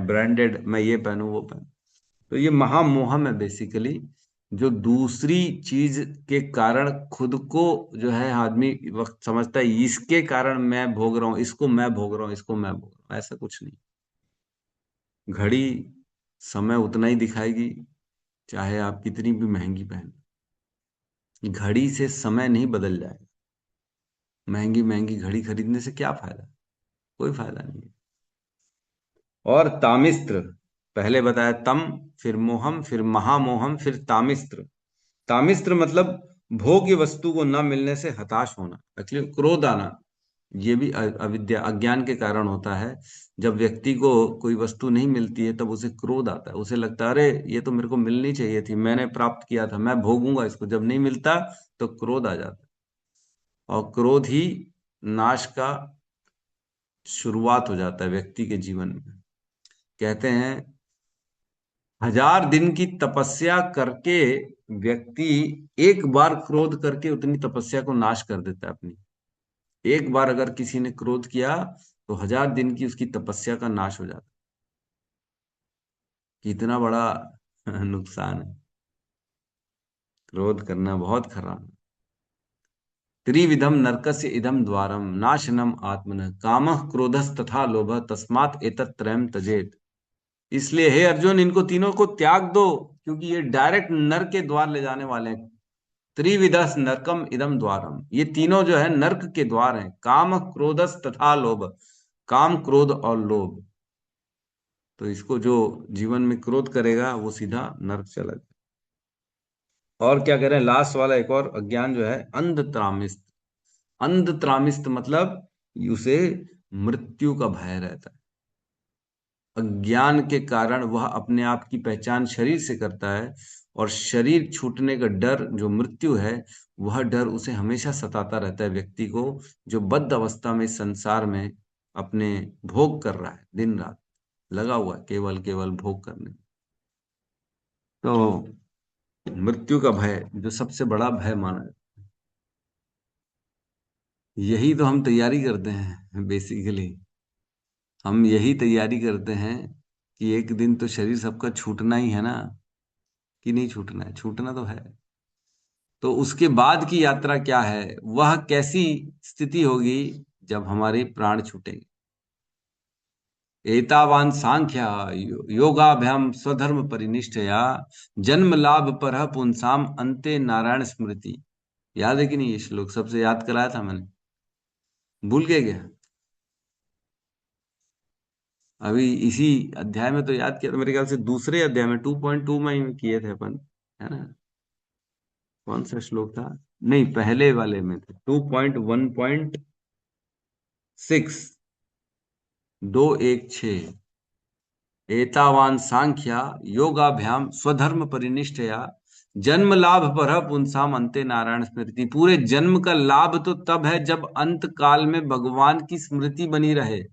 ब्रांडेड, मैं ये पहनूं वो पहनूं। तो ये महामोहम है बेसिकली, जो दूसरी चीज के कारण खुद को जो है आदमी वक्त समझता है इसके कारण मैं भोग रहा हूँ, इसको मैं भोग रहा हूँ, इसको मैं भोग रहा हूँ। ऐसा कुछ नहीं। घड़ी समय उतना ही दिखाएगी, चाहे आप कितनी भी महंगी पहन। घड़ी से समय नहीं बदल जाएगा। महंगी महंगी घड़ी खरीदने से क्या फायदा? कोई फायदा नहीं है। और तामिस्त्र, पहले बताया तम, फिर मोहम, फिर महामोहम, फिर तामिस्त्र। तामिस्त्र मतलब भोग्य वस्तु को न मिलने से हताश होना, एक्चुअली क्रोध आना। ये भी अविद्या, अज्ञान के कारण होता है। जब व्यक्ति को कोई वस्तु नहीं मिलती है तब उसे क्रोध आता है, उसे लगता है अरे ये तो मेरे को मिलनी चाहिए थी, मैंने प्राप्त किया था, मैं भोगूंगा इसको। जब नहीं मिलता तो क्रोध आ जाता है। और क्रोध ही नाश का शुरुआत हो जाता है व्यक्ति के जीवन में। कहते हैं 1000 दिन की तपस्या करके व्यक्ति एक बार क्रोध करके उतनी तपस्या को नाश कर देता है अपनी। एक बार अगर किसी ने क्रोध किया तो 1000 दिन की उसकी तपस्या का नाश हो जाता है। कितना बड़ा नुकसान है। क्रोध करना बहुत खराब है। त्रिविधम नरकस्य इदम द्वारम नाशनम आत्मनः कामः क्रोधस् तथा लोभः तस्मात् एतत्त्रयम् त्यजेत। इसलिए हे अर्जुन, इनको तीनों को त्याग दो, क्योंकि ये डायरेक्ट नर के द्वार ले जाने वाले हैं। त्रिविधस नरकम इदम द्वारम, ये तीनों जो है नर्क के द्वार हैं। काम क्रोधस तथा लोभ, काम क्रोध और लोभ। तो इसको जो जीवन में क्रोध करेगा वो सीधा नर्क चला जाएगा। और क्या कह रहे हैं लास्ट वाला, एक और अज्ञान जो है अंधत्रामिस्त। अंधत्रामिस्त मतलब उसे मृत्यु का भय रहता है। अज्ञान के कारण वह अपने आप की पहचान शरीर से करता है, और शरीर छूटने का डर जो मृत्यु है, वह डर उसे हमेशा सताता रहता है व्यक्ति को, जो बद्ध अवस्था में इस संसार में अपने भोग कर रहा है, दिन रात लगा हुआ है केवल केवल भोग करने में। तो मृत्यु का भय जो सबसे बड़ा भय माना है, यही तो हम तैयारी करते हैं बेसिकली। हम यही तैयारी करते हैं कि एक दिन तो शरीर सबका छूटना ही है ना, कि नहीं छूटना है? छूटना तो है। तो उसके बाद की यात्रा क्या है, वह कैसी स्थिति होगी जब हमारे प्राण छूटेंगे? एतावान सांख्या योगाभ्याम स्वधर्म परिनिष्ठया जन्म लाभ पर पुंसाम अंते नारायण स्मृति। याद है कि नहीं? ये श्लोक सबसे याद कराया था मैंने, भूल के गया? अभी इसी अध्याय में तो याद किया था मेरे ख्याल से, दूसरे अध्याय में 2.2 में ही किए थे अपन, है ना? कौन सा श्लोक था? नहीं, पहले वाले में थे 2.1.6, 216। एतावान सांख्या योगाभ्याम स्वधर्म परिनिष्ठया जन्म लाभ पर पुंसाम अंते नारायण स्मृति। पूरे जन्म का लाभ तो तब है जब अंत काल में भगवान की स्मृति बनी रहे।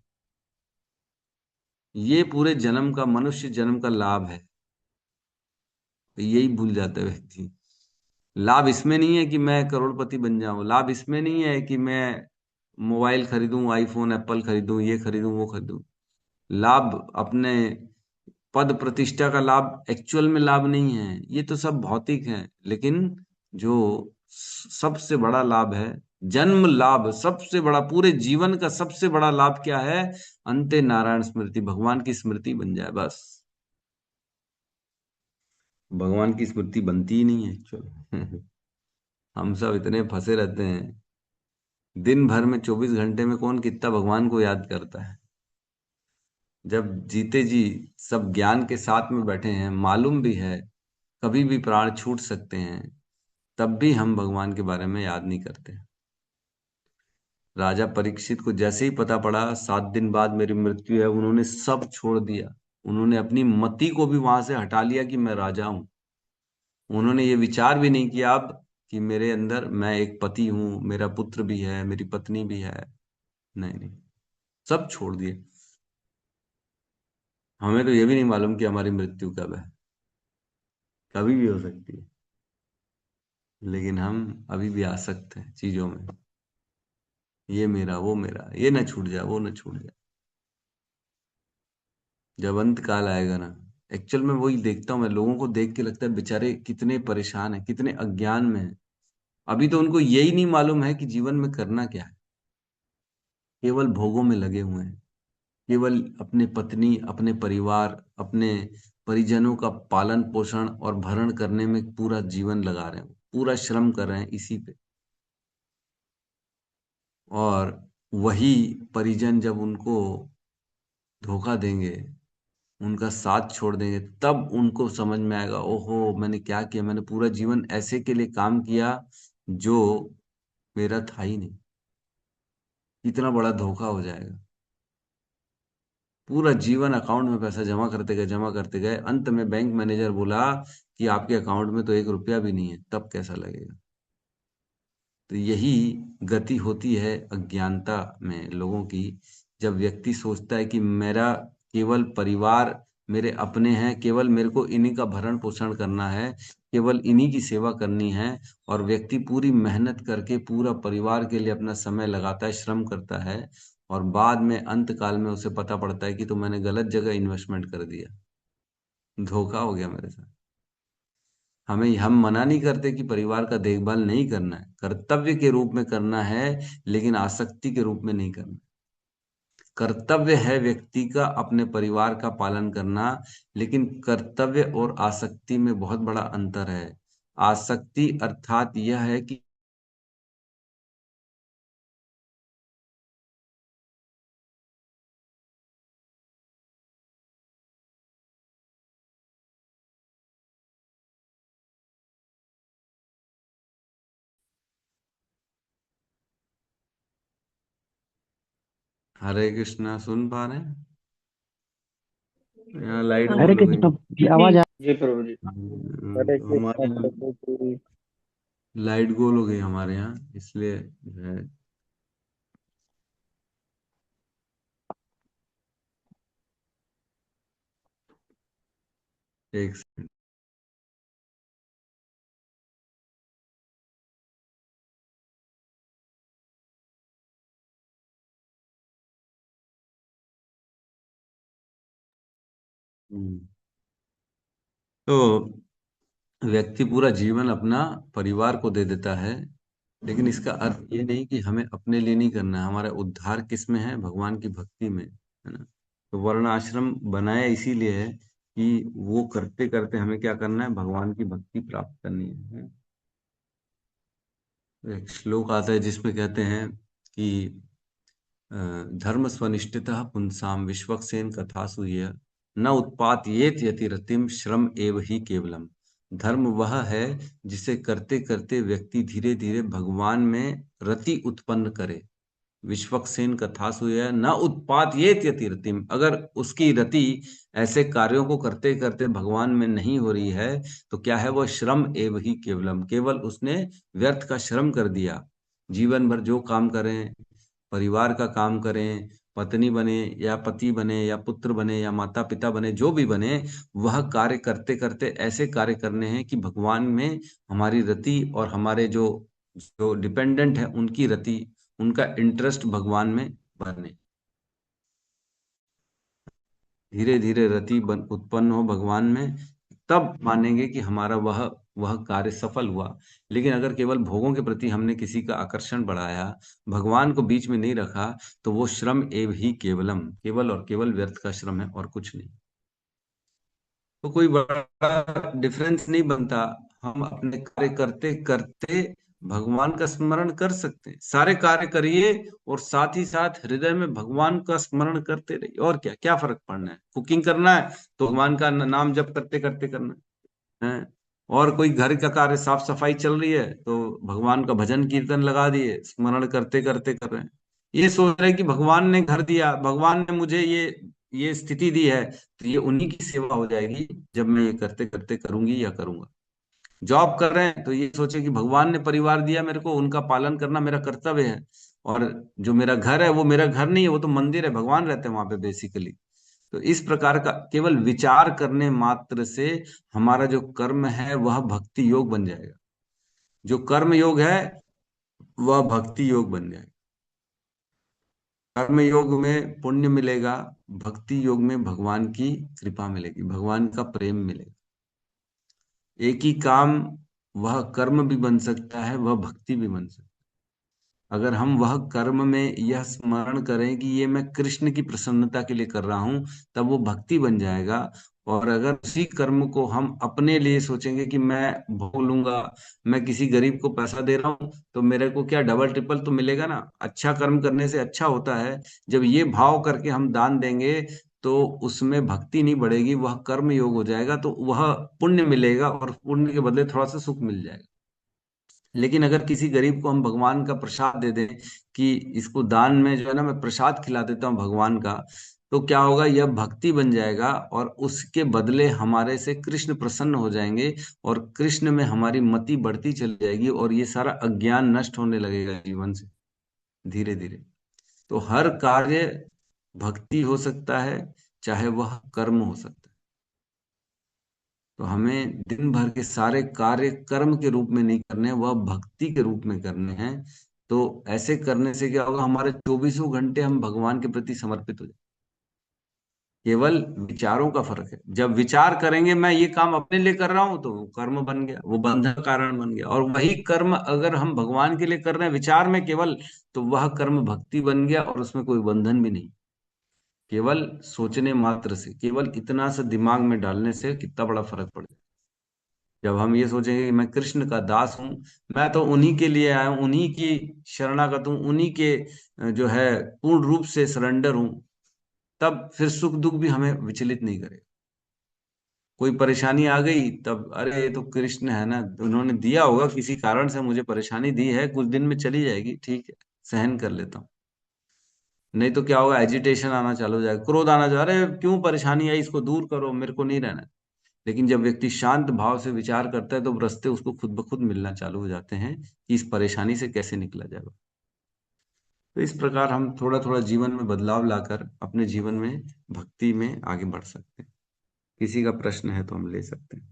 ये पूरे जन्म का, मनुष्य जन्म का लाभ है। तो यही भूल जाता है व्यक्ति। लाभ इसमें नहीं है कि मैं करोड़पति बन जाऊं, लाभ इसमें नहीं है कि मैं मोबाइल खरीदूं, आईफोन एप्पल खरीदूं, ये खरीदूं वो खरीदूं। लाभ अपने पद प्रतिष्ठा का लाभ एक्चुअल में लाभ नहीं है, ये तो सब भौतिक है। लेकिन जो सबसे बड़ा लाभ है, जन्म लाभ, सबसे बड़ा, पूरे जीवन का सबसे बड़ा लाभ क्या है? अंते नारायण स्मृति, भगवान की स्मृति बन जाए बस। भगवान की स्मृति बनती ही नहीं है एक्चुअल। हम सब इतने फंसे रहते हैं, दिन भर में 24 घंटे में कौन कितना भगवान को याद करता है? जब जीते जी सब ज्ञान के साथ में बैठे हैं, मालूम भी है कभी भी प्राण छूट सकते हैं, तब भी हम भगवान के बारे में याद नहीं करते। राजा परीक्षित को जैसे ही पता पड़ा 7 दिन बाद मेरी मृत्यु है, उन्होंने सब छोड़ दिया। उन्होंने अपनी मति को भी वहां से हटा लिया कि मैं राजा हूं। उन्होंने ये विचार भी नहीं किया अब कि मेरे अंदर, मैं एक पति हूं, मेरा पुत्र भी है, मेरी पत्नी भी है। नहीं नहीं, सब छोड़ दिए। हमें तो ये भी नहीं मालूम कि हमारी मृत्यु कब है, कभी भी हो सकती है। लेकिन हम अभी भी आसक्त हैं चीजों में, ये मेरा, वो मेरा, ये न छूट जाए, वो न छूट जाए। जब अंत काल आएगा ना, एक्चुअल में वही देखता हूं मैं, लोगों को देख के लगता है बेचारे कितने परेशान हैं, कितने अज्ञान में हैं। अभी तो उनको यही नहीं मालूम है कि जीवन में करना क्या है। केवल भोगों में लगे हुए हैं, केवल अपने पत्नी, अपने परिवार, अपने परिजनों का पालन पोषण और भरण करने में पूरा जीवन लगा रहे हैं, पूरा श्रम कर रहे हैं इसी पे। और वही परिजन जब उनको धोखा देंगे, उनका साथ छोड़ देंगे, तब उनको समझ में आएगा, ओहो मैंने क्या किया, मैंने पूरा जीवन ऐसे के लिए काम किया जो मेरा था ही नहीं। कितना बड़ा धोखा हो जाएगा। पूरा जीवन अकाउंट में पैसा जमा करते गए, जमा करते गए, अंत में बैंक मैनेजर बोला कि आपके अकाउंट में तो 1 रुपया भी नहीं है, तब कैसा लगेगा? तो यही गति होती है अज्ञानता में लोगों की। जब व्यक्ति सोचता है कि मेरा केवल परिवार मेरे अपने हैं, केवल मेरे को इन्हीं का भरण पोषण करना है, केवल इन्हीं की सेवा करनी है, और व्यक्ति पूरी मेहनत करके पूरा परिवार के लिए अपना समय लगाता है, श्रम करता है, और बाद में अंत काल में उसे पता पड़ता है कि तो मैंने गलत जगह इन्वेस्टमेंट कर दिया, धोखा हो गया मेरे साथ। हम मना नहीं करते कि परिवार का देखभाल नहीं करना है, कर्तव्य के रूप में करना है, लेकिन आसक्ति के रूप में नहीं करना। कर्तव्य है व्यक्ति का अपने परिवार का पालन करना, लेकिन कर्तव्य और आसक्ति में बहुत बड़ा अंतर है। आसक्ति अर्थात यह है कि हरे कृष्णा, सुन पा रहे हैं? यहाँ लाइट हरे गोल हो कृष्ण गई। जी, आवाज आ जी प्रभु जी। हरे तो कृष्णा हमारे यहाँ प्रभु जी। लाइट गोल हो गई हमारे यहाँ, इसलिए जो है। एक सेकंड। तो व्यक्ति पूरा जीवन अपना परिवार को दे देता है, लेकिन इसका अर्थ ये नहीं कि हमें अपने लिए नहीं करना है। हमारा उद्धार किस में है? भगवान की भक्ति में, है ना? तो वर्ण आश्रम बनाया इसीलिए है कि वो करते करते हमें क्या करना है? भगवान की भक्ति प्राप्त करनी है। एक श्लोक आता है जिसमें कहते हैं कि धर्म स्वनिष्ठितः पुंसाम विश्वक्सेन कथासु यः न उत्पातयेत यतिरतिम श्रम एव ही केवलम। धर्म वह है जिसे करते करते व्यक्ति धीरे धीरे भगवान में रति उत्पन्न करे। विश्वक्सेन कथासु न उत्पात ये रतिम। अगर उसकी रति ऐसे कार्यों को करते करते भगवान में नहीं हो रही है तो क्या है, वह श्रम एव ही केवलम, केवल उसने व्यर्थ का श्रम कर दिया। जीवन भर जो काम करें, परिवार का काम करें, पत्नी बने या पति बने या पुत्र बने या माता पिता बने, जो भी बने, वह कार्य करते करते ऐसे कार्य करने हैं कि भगवान में हमारी रति और हमारे जो जो डिपेंडेंट है उनकी रति, उनका इंटरेस्ट भगवान में बने। धीरे धीरे रति उत्पन्न हो भगवान में, तब मानेंगे कि हमारा वह कार्य सफल हुआ। लेकिन अगर केवल भोगों के प्रति हमने किसी का आकर्षण बढ़ाया, भगवान को बीच में नहीं रखा, तो वो श्रम एव ही केवलम, केवल और केवल व्यर्थ का श्रम है और कुछ नहीं। तो कोई बड़ा डिफरेंस नहीं बनता। हम अपने कार्य करते करते भगवान का स्मरण कर सकते हैं। सारे कार्य करिए और साथ ही साथ हृदय में भगवान का स्मरण करते रहिए। और क्या क्या फर्क पड़ना है? कुकिंग करना है तो भगवान का नाम जप करते करते करना है। और कोई घर का कार्य, साफ सफाई चल रही है तो भगवान का भजन कीर्तन लगा दिए, स्मरण करते करते कर रहे हैं। ये सोच रहे हैं कि भगवान ने घर दिया, भगवान ने मुझे ये स्थिति दी है, तो ये उन्हीं की सेवा हो जाएगी जब मैं ये करते करते करूंगी या करूंगा। जॉब कर रहे हैं तो ये सोचे कि भगवान ने परिवार दिया मेरे को, उनका पालन करना मेरा कर्तव्य है। और जो मेरा घर है वो मेरा घर नहीं है, वो तो मंदिर है, भगवान रहते हैं वहां पे बेसिकली। तो इस प्रकार का केवल विचार करने मात्र से हमारा जो कर्म है वह भक्ति योग बन जाएगा। जो कर्म योग है वह भक्ति योग बन जाएगा। कर्म योग में पुण्य मिलेगा, भक्ति योग में भगवान की कृपा मिलेगी, भगवान का प्रेम मिलेगा। एक ही काम वह कर्म भी बन सकता है, वह भक्ति भी बन सकता है। अगर हम वह कर्म में यह स्मरण करें कि ये मैं कृष्ण की प्रसन्नता के लिए कर रहा हूं, तब वो भक्ति बन जाएगा। और अगर उसी कर्म को हम अपने लिए सोचेंगे कि मैं भोग लूंगा, मैं किसी गरीब को पैसा दे रहा हूं, तो मेरे को क्या डबल ट्रिपल तो मिलेगा ना। अच्छा कर्म करने से अच्छा होता है। जब ये भाव करके हम दान देंगे तो उसमें भक्ति नहीं बढ़ेगी, वह कर्म योग हो जाएगा, तो वह पुण्य मिलेगा और पुण्य के बदले थोड़ा सा सुख मिल जाएगा। लेकिन अगर किसी गरीब को हम भगवान का प्रसाद दे दें कि इसको दान में जो है ना मैं प्रसाद खिला देता हूँ भगवान का, तो क्या होगा, यह भक्ति बन जाएगा और उसके बदले हमारे से कृष्ण प्रसन्न हो जाएंगे और कृष्ण में हमारी मति बढ़ती चली जाएगी और ये सारा अज्ञान नष्ट होने लगेगा जीवन से धीरे धीरे। तो हर कार्य भक्ति हो सकता है, चाहे वह कर्म हो सकता है। तो हमें दिन भर के सारे कार्य कर्म के रूप में नहीं करने हैं, वह भक्ति के रूप में करने हैं। तो ऐसे करने से क्या होगा, हमारे 24 घंटे हम भगवान के प्रति समर्पित हो जाए। केवल विचारों का फर्क है। जब विचार करेंगे मैं ये काम अपने लिए कर रहा हूं, तो वो कर्म बन गया, वो बंधन का कारण बन गया। और वही कर्म अगर हम भगवान के लिए कर रहे हैं विचार में केवल, तो वह कर्म भक्ति बन गया और उसमें कोई बंधन भी नहीं। केवल सोचने मात्र से, केवल इतना सा दिमाग में डालने से कितना बड़ा फर्क पड़ जाए। जब हम ये सोचेंगे कि मैं कृष्ण का दास हूं, मैं तो उन्हीं के लिए आया हूं, उन्हीं की शरणागत हूं, उन्हीं के जो है पूर्ण रूप से सरेंडर हूं, तब फिर सुख दुख भी हमें विचलित नहीं करे। कोई परेशानी आ गई तब अरे ये तो कृष्ण है ना, उन्होंने दिया होगा, किसी कारण से मुझे परेशानी दी है, कुछ दिन में चली जाएगी, ठीक है सहन कर लेता हूँ। नहीं तो क्या होगा, एजिटेशन आना चालू हो जाएगा, क्रोध आना चालू, अरे क्यों परेशानी आई, इसको दूर करो, मेरे को नहीं रहना। लेकिन जब व्यक्ति शांत भाव से विचार करता है तो रास्ते उसको खुद ब खुद मिलना चालू हो जाते हैं कि इस परेशानी से कैसे निकला जाएगा। तो इस प्रकार हम थोड़ा थोड़ा जीवन में बदलाव लाकर अपने जीवन में भक्ति में आगे बढ़ सकते हैं। किसी का प्रश्न है तो हम ले सकते हैं।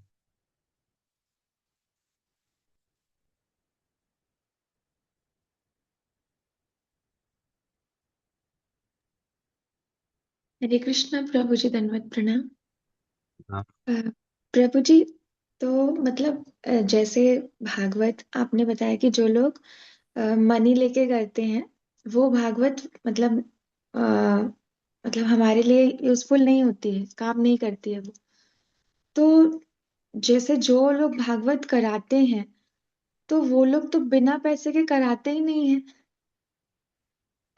हरे कृष्णा प्रभु जी, दंडवत प्रणाम। हाँ। प्रभु जी, तो मतलब जैसे भागवत आपने बताया कि जो लोग मनी लेके करते हैं वो भागवत अ, मतलब हमारे लिए यूजफुल नहीं होती है, काम नहीं करती है वो। तो जैसे जो लोग भागवत कराते हैं तो वो लोग तो बिना पैसे के कराते ही नहीं है।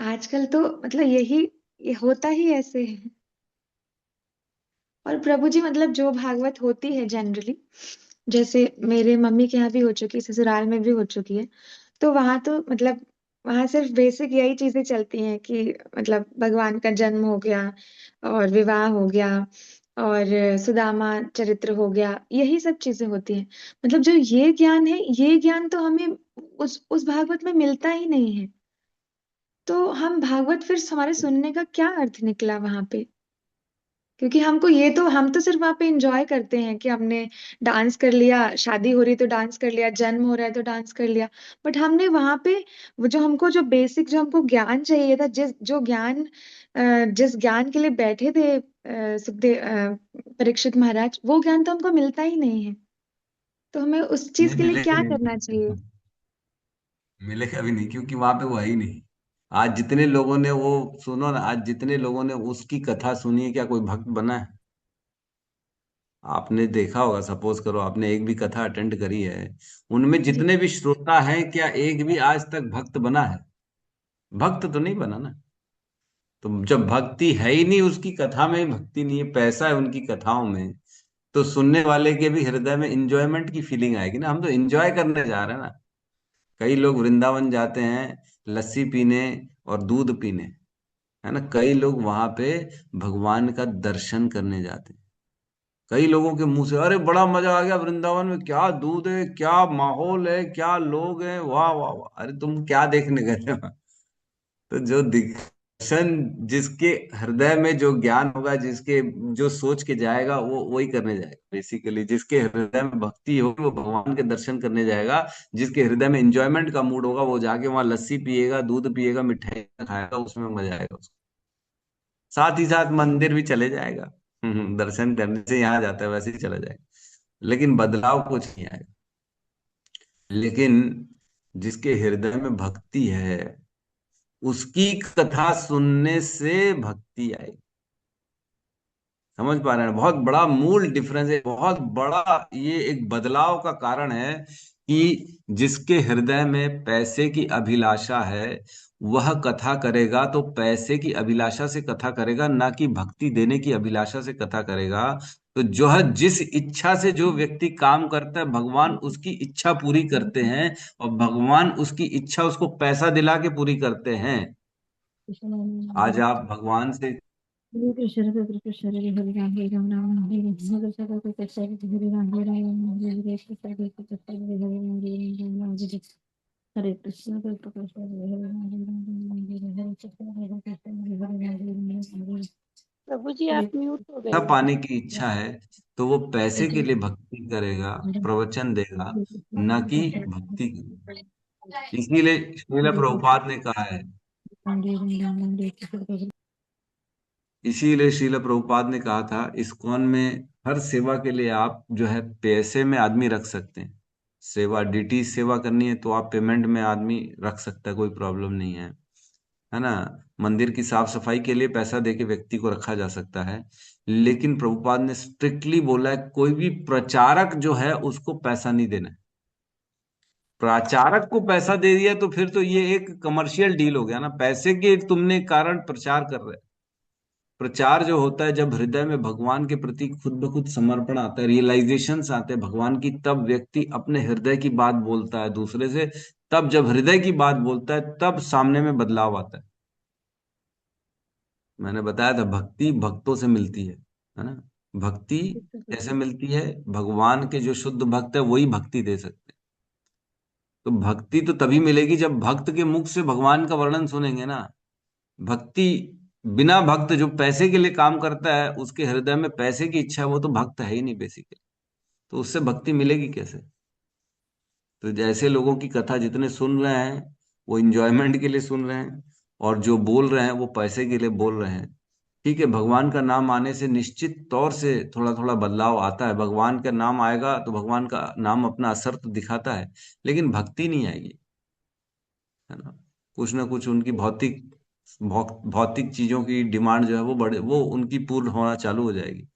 आजकल तो मतलब ये होता ही ऐसे है। और प्रभु जी मतलब जो भागवत होती है जनरली, जैसे मेरे मम्मी के यहाँ भी हो चुकी है, ससुराल में भी हो चुकी है, तो वहां तो मतलब वहां सिर्फ बेसिक यही चीजें चलती हैं कि मतलब भगवान का जन्म हो गया और विवाह हो गया और सुदामा चरित्र हो गया, यही सब चीजें होती हैं। मतलब जो ये ज्ञान है, ये ज्ञान तो हमें उस भागवत में मिलता ही नहीं है। तो हम भागवत फिर हमारे सुनने का क्या अर्थ निकला वहां पे? क्योंकि हम तो सिर्फ वहां पे एंजॉय करते हैं कि हमने डांस कर लिया, शादी हो रही तो डांस कर लिया, जन्म हो रहा है तो डांस कर लिया। बट हमने वहां पे वो जो हमको जो बेसिक जो हमको ज्ञान चाहिए था, जिस ज्ञान के लिए बैठे थे परीक्षित महाराज, वो ज्ञान तो हमको मिलता ही नहीं है। तो हमें उस चीज नहीं के लिए मिलेगा क्या करना चाहिए? नहीं, मिलेगा भी नहीं क्योंकि वहां पे वो है ही नहीं। आज जितने लोगों ने वो, सुनो ना, आज जितने लोगों ने उसकी कथा सुनी है, क्या कोई भक्त बना है? आपने देखा होगा, सपोज करो आपने एक भी कथा अटेंड करी है, उनमें जी जितने भी श्रोता हैं, क्या एक भी आज तक भक्त बना है? भक्त तो नहीं बना ना। तो जब भक्ति है ही नहीं, उसकी कथा में भक्ति नहीं है, पैसा है उनकी कथाओं में, तो सुनने वाले के भी हृदय में इंजॉयमेंट की फीलिंग आएगी ना। हम तो इंजॉय करने जा रहे हैं ना। कई लोग वृंदावन जाते हैं लस्सी पीने और दूध पीने, है ना। कई लोग वहां पे भगवान का दर्शन करने जाते हैं। कई लोगों के मुंह से, अरे बड़ा मजा आ गया वृंदावन में, क्या दूध है, क्या माहौल है, क्या लोग हैं, वाह वाह वाह। अरे तुम क्या देखने गए थे वहां? तो जो दर्शन, जिसके हृदय में जो ज्ञान होगा, जिसके जो सोच के जाएगा, वो वही करने जाएगा बेसिकली। जिसके हृदय में भक्ति होगी वो भगवान के दर्शन करने जाएगा। जिसके हृदय में इंजॉयमेंट का मूड होगा वो जाके वहां लस्सी पिएगा, दूध पिएगा, मिठाई खाएगा, उसमें मजा आएगा उसको। साथ ही साथ मंदिर भी चले जाएगा। दर्शन करने से यहाँ जाता है वैसे ही चला जाएगा, लेकिन बदलाव कुछ नहीं आएगा। लेकिन जिसके हृदय में भक्ति है, उसकी कथा सुनने से भक्ति आएगी। समझ पा रहे हैं? बहुत बड़ा मूल डिफरेंस है, बहुत बड़ा ये एक बदलाव का कारण है कि जिसके हृदय में पैसे की अभिलाषा है, वह कथा करेगा तो पैसे की अभिलाषा से कथा करेगा, ना कि भक्ति देने की अभिलाषा से कथा करेगा। तो जो है, जिस इच्छा से जो व्यक्ति काम करता है, भगवान उसकी इच्छा पूरी करते हैं, और भगवान उसकी इच्छा उसको पैसा दिला के पूरी करते हैं। आज आप भगवान से, प्रभु जी आप म्यूट हो गए पैसा हैं। पाने की इच्छा है, तो वो पैसे के लिए भक्ति करेगा, प्रवचन देगा, न कि भक्ति करेगा। इसीलिए श्रील प्रभुपाद ने कहा है, इसीलिए श्रील प्रभुपाद ने कहा था, इस्कॉन में हर सेवा के लिए आप जो है पैसे में आदमी रख सकते हैं। सेवा, डीटी सेवा करनी है तो आप पेमेंट में आदमी रख सकता है, कोई प्रॉब्लम नहीं है ना। मंदिर की साफ सफाई के लिए पैसा देके व्यक्ति को रखा जा सकता है। लेकिन प्रभुपाद ने स्ट्रिक्टली बोला है, कोई भी प्रचारक जो है उसको पैसा नहीं देना है। प्रचारक को पैसा दे दिया तो फिर तो ये एक कमर्शियल डील हो गया ना, पैसे के तुमने कारण प्रचार कर रहे। प्रचार जो होता है, जब हृदय में भगवान के प्रति खुद ब खुद समर्पण आता है, रियलाइजेशंस आते हैं भगवान की, तब व्यक्ति अपने हृदय की बात बोलता है दूसरे से। तब जब हृदय की बात बोलता है, तब सामने में बदलाव आता है। मैंने बताया था, भक्ति भक्तों से मिलती है ना। भक्ति कैसे मिलती है? भगवान के जो शुद्ध भक्त है वही भक्ति दे सकते हैं। तो भक्ति तो तभी मिलेगी जब भक्त के मुख से भगवान का वर्णन सुनेंगे ना। भक्ति, बिना भक्त जो पैसे के लिए काम करता है, उसके हृदय में पैसे की इच्छा है, वो तो भक्त है ही नहीं बेसिकली। तो उससे भक्ति मिलेगी कैसे? तो जैसे लोगों की कथा जितने सुन रहे हैं, वो इंजॉयमेंट के लिए सुन रहे हैं, और जो बोल रहे हैं वो पैसे के लिए बोल रहे हैं। ठीक है, भगवान का नाम आने से निश्चित तौर से थोड़ा थोड़ा बदलाव आता है। भगवान का नाम आएगा तो भगवान का नाम अपना असर तो दिखाता है, लेकिन भक्ति नहीं आएगी, है ना। कुछ ना कुछ उनकी भौतिक चीजों की डिमांड जो है वो उनकी पूर्ण होना चालू हो जाएगी।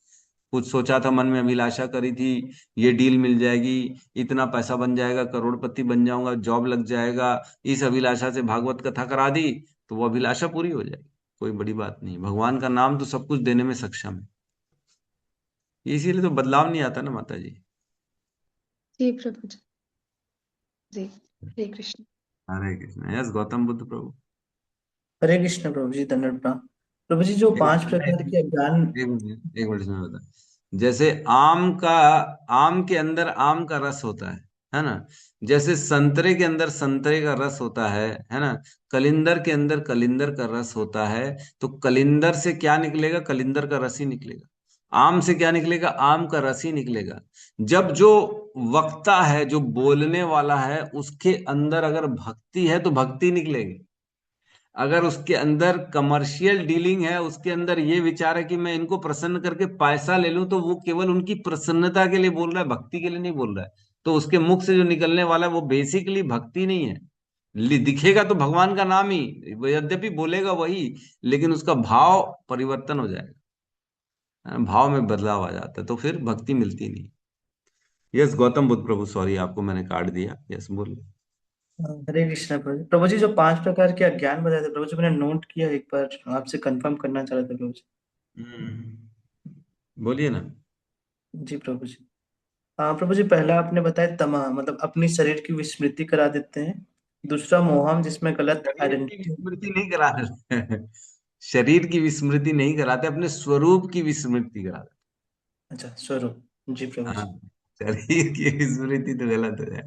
कुछ सोचा था, मन में अभिलाषा करी थी, ये डील मिल जाएगी, इतना पैसा बन जाएगा, करोड़पति बन जाऊंगा, जॉब लग जाएगा, इस अभिलाषा से भागवत कथा करा दी तो वो अभिलाषा पूरी हो जाएगी। कोई बड़ी बात नहीं, भगवान का नाम तो सब कुछ देने में सक्षम है। इसीलिए तो बदलाव नहीं आता ना माता जी। जी प्रभु जी। जी हरे कृष्ण। हरे कृष्ण। यस गौतम बुद्ध प्रभु। हरे कृष्ण प्रभु जी, धन्यवाद प्रणाम। प्रभु जी, जो एक 5 प्रकार के अज्ञान। एक मिनट में बता। जैसे आम के अंदर आम का रस होता है ना। जैसे संतरे के अंदर संतरे का रस होता है ना। कलिंदर के अंदर कलिंदर का रस होता है। तो कलिंदर से क्या निकलेगा? कलिंदर का रस ही निकलेगा। आम से क्या निकलेगा? आम का रस ही निकलेगा। जब जो वक्ता है, जो बोलने वाला है, उसके अंदर अगर भक्ति है तो भक्ति निकलेगी। अगर उसके अंदर कमर्शियल डीलिंग है, उसके अंदर ये विचार है कि मैं इनको प्रसन्न करके पैसा ले लूं, तो वो केवल उनकी प्रसन्नता के लिए बोल रहा है, भक्ति के लिए नहीं बोल रहा है। तो उसके मुख से जो निकलने वाला है वो बेसिकली भक्ति नहीं है। दिखेगा तो भगवान का नाम ही, वो यद्यपि बोलेगा वही, लेकिन उसका भाव परिवर्तन हो जाएगा। भाव में बदलाव आ जाता है, तो फिर भक्ति मिलती नहीं। यस गौतम बुद्ध प्रभु, सॉरी आपको मैंने काट दिया। यस बोलिए। हरे कृष्ण प्रभु। प्रभु जी, जो 5 प्रकार के अज्ञान बताए थे प्रभु जी, मैंने नोट किया, एक बार आपसे कंफर्म करना चाह रहा था प्रभु जी। बोलिए ना। जी प्रभु जी। हाँ प्रभु जी, पहला आपने बताया तमा, मतलब अपनी शरीर की विस्मृति करा देते हैं। दूसरा मोहम, जिसमें गलत शरीर की आइडेंटिटी। विस्मृति नहीं करा रहे। शरीर की विस्मृति नहीं कराते, अपने स्वरूप की विस्मृति कराते। अच्छा, स्वरूप। जी प्रभु हाँ, जी। शरीर की विस्मृति तो गलत है।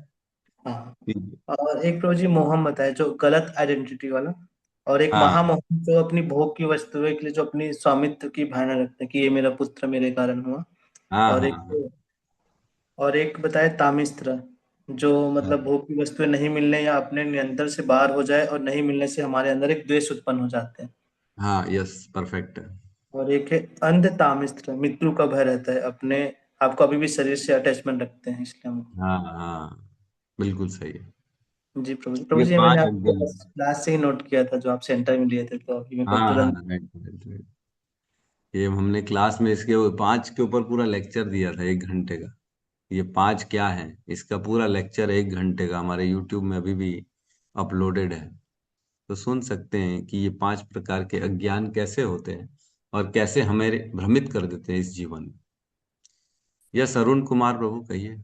हाँ। ठीक है। और एक प्रभु जी मोहम बताया, जो गलत आइडेंटिटी वाला। और एक हाँ महामोहम, जो अपनी भोग की वस्तुएं के लिए, जो अपनी स्वामित्व की भावना रखते हैं कि ये मेरा पुत्र मेरे कारण हुआ। हाँ और हाँ एक हाँ और एक बताए तामिस्त्र, जो हाँ मतलब भोग की वस्तुएं नहीं मिलने या अपने नियंत्रण से बाहर हो जाए, और नहीं मिलने से हमारे अंदर एक द्वेष उत्पन्न हो जाते हैं। हाँ। यस परफेक्ट है। और एक है अंध तामिस्त्र, मृत्यु का भय रहता है, अपने आपको अभी भी शरीर से अटैचमेंट रखते हैं, इसलिए हम। हाँ हाँ बिल्कुल सही है। जी प्रभु जी। प्रभु ये जी, ये मैंने 5 आपको अज्ञान। क्लास से ही नोट किया था, जो आप सेंटर में लिए थे, तो अभी मेरे को हाँ हाँ तुरंत। Right right right. ये हमने क्लास में इसके 5 के ऊपर पूरा लेक्चर दिया था, 1 घंटे का। ये 5 क्या है, इसका पूरा लेक्चर 1 घंटे का हमारे यूट्यूब में अभी भी अपलोडेड है। तो सुन सकते हैं कि ये 5 प्रकार के अज्ञान कैसे होते हैं और कैसे हमें भ्रमित कर देते हैं इस जीवन में। यस अरुण कुमार प्रभु कहिए।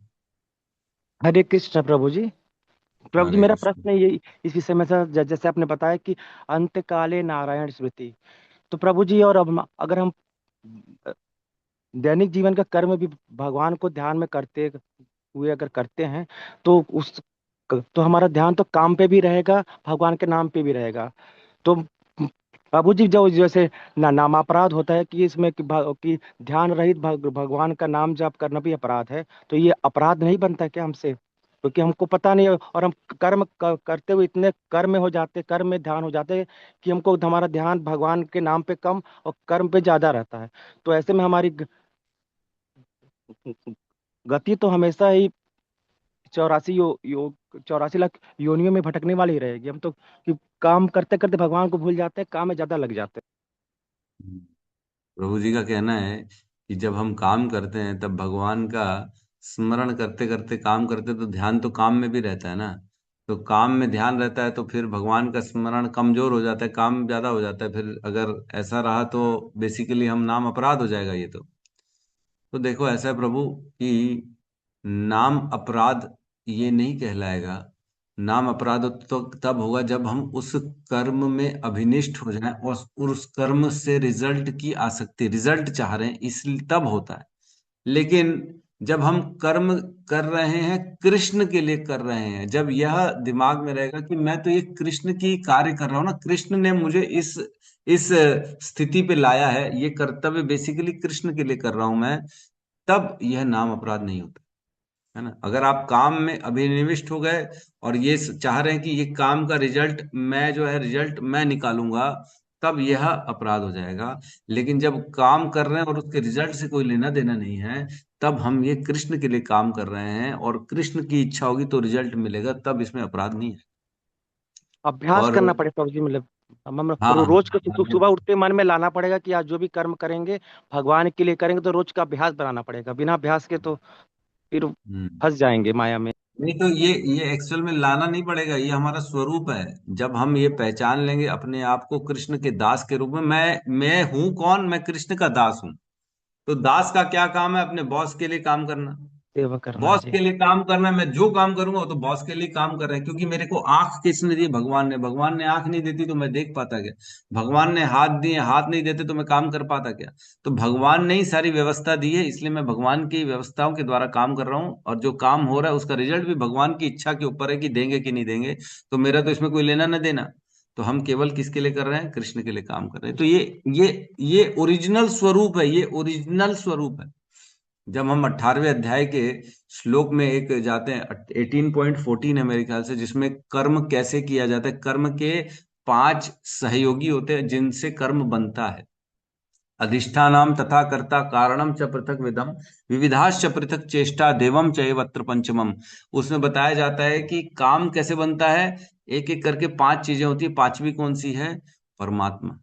हरे कृष्ण प्रभु जी। प्रभु जी हरे मेरा कृष्ण। प्रश्न ये इस विषय में था, जैसे आपने बताया कि अंत काले नारायण स्मृति। तो प्रभु जी, और अब अगर हम अ, दैनिक जीवन का कर्म भी भगवान को ध्यान में करते हुए अगर करते हैं, तो तो हमारा ध्यान तो काम पे भी रहेगा, भगवान के नाम पे भी रहेगा। तो प्रभु जी, जो जैसे नामापराध होता है कि इसमें कि ध्यान रहित भगवान का नाम जाप करना भी अपराध है। तो ये अपराध नहीं बनता क्या हमसे? क्योंकि हमको पता नहीं है, और हम कर्म करते हुए इतने कर्म में हो जाते, कर्म में ध्यान हो जाते हैं कि हमको हमारा ध्यान भगवान के नाम पे कम और कर्म पे ज्यादा रहता है। तो ऐसे में हमारी गति तो हमेशा ही 84 84 लाख योनियों में भटकने वाली ही रहेगी। हम तो कि काम करते करते भगवान को भूल जाते हैं, काम में ज्यादा लग जाते प्रभु जी का कहना है कि जब हम काम करते हैं तब भगवान का स्मरण करते करते काम करते, तो ध्यान तो काम में भी रहता है ना। तो काम में ध्यान रहता है तो फिर भगवान का स्मरण कमजोर हो जाता है, काम ज्यादा हो जाता है। फिर अगर ऐसा रहा तो बेसिकली हम नाम अपराध हो जाएगा ये तो देखो ऐसा है प्रभु कि नाम अपराध ये नहीं कहलाएगा। नाम अपराध तो तब होगा जब हम उस कर्म में अभिनिष्ट हो जाएं और उस कर्म से रिजल्ट की आसक्ति, रिजल्ट चाह रहे हैं, इसलिए तब होता है। लेकिन जब हम कर्म कर रहे हैं, कृष्ण के लिए कर रहे हैं, जब यह दिमाग में रहेगा कि मैं तो ये कृष्ण की कार्य कर रहा हूं ना, कृष्ण ने मुझे इस स्थिति पे लाया है, ये कर्तव्य बेसिकली कृष्ण के लिए कर रहा हूं मैं, तब यह नाम अपराध नहीं होता है ना। अगर आप काम में अभिनिविष्ट हो गए और ये चाह रहे हैं कि ये काम का रिजल्ट मैं जो है रिजल्ट मैं निकालूंगा, तब यह अपराध हो जाएगा। लेकिन जब काम कर रहे हैं और उसके रिजल्ट से कोई लेना देना नहीं है, तब हम ये कृष्ण के लिए काम कर रहे हैं और कृष्ण की इच्छा होगी तो रिजल्ट मिलेगा, तब इसमें अपराध नहीं है। अभ्यास और करना पड़े प्रभु जी, मतलब हम हाँ रोज को हाँ, सुबह उठते मन में लाना पड़ेगा कि आज जो भी कर्म करेंगे भगवान के लिए करेंगे। तो रोज का अभ्यास बनाना पड़ेगा, बिना अभ्यास के तो फिर हम्म। फंस जाएंगे माया में। नहीं तो ये एक्चुअल में लाना नहीं पड़ेगा, ये हमारा स्वरूप है। जब हम ये पहचान लेंगे अपने आप को कृष्ण के दास के रूप में, मैं हूं कौन, मैं कृष्ण का दास हूं। तो दास का क्या काम है? अपने बॉस के लिए काम करना। सेवा करना है बॉस जी। के लिए काम करना है, मैं जो काम करूंगा वो तो बॉस के लिए काम कर रहे हैं, क्योंकि मेरे को आंख किसने दी? भगवान ने। भगवान ने आंख नहीं देती तो मैं देख पाता क्या? भगवान ने हाथ दिए, हाथ नहीं देते तो मैं काम कर पाता क्या? तो भगवान ने ही सारी व्यवस्था दी है, इसलिए मैं भगवान की व्यवस्थाओं के द्वारा काम कर रहा हूँ, और जो काम हो रहा है उसका रिजल्ट भी भगवान की इच्छा के ऊपर है कि देंगे कि नहीं देंगे। तो मेरा तो इसमें कोई लेना ना देना। तो हम केवल किसके लिए कर रहे हैं? कृष्ण के लिए काम कर रहे हैं। तो ये ओरिजिनल स्वरूप है, ये ओरिजिनल स्वरूप है। जब हम 18वें अध्याय के श्लोक में एक जाते हैं, 18.14 है मेरे ख्याल से, जिसमें कर्म कैसे किया जाता है, कर्म के 5 सहयोगी होते हैं जिनसे कर्म बनता है। अधिष्ठानाम तथा कर्ता कारणम च पृथक विदम विविधाश्च पृथक चेष्टा देवम चैवत्र पंचमम। उसमें बताया जाता है कि काम कैसे बनता है। एक एक करके 5 चीजें होती है। पांचवी कौन सी है? परमात्मा।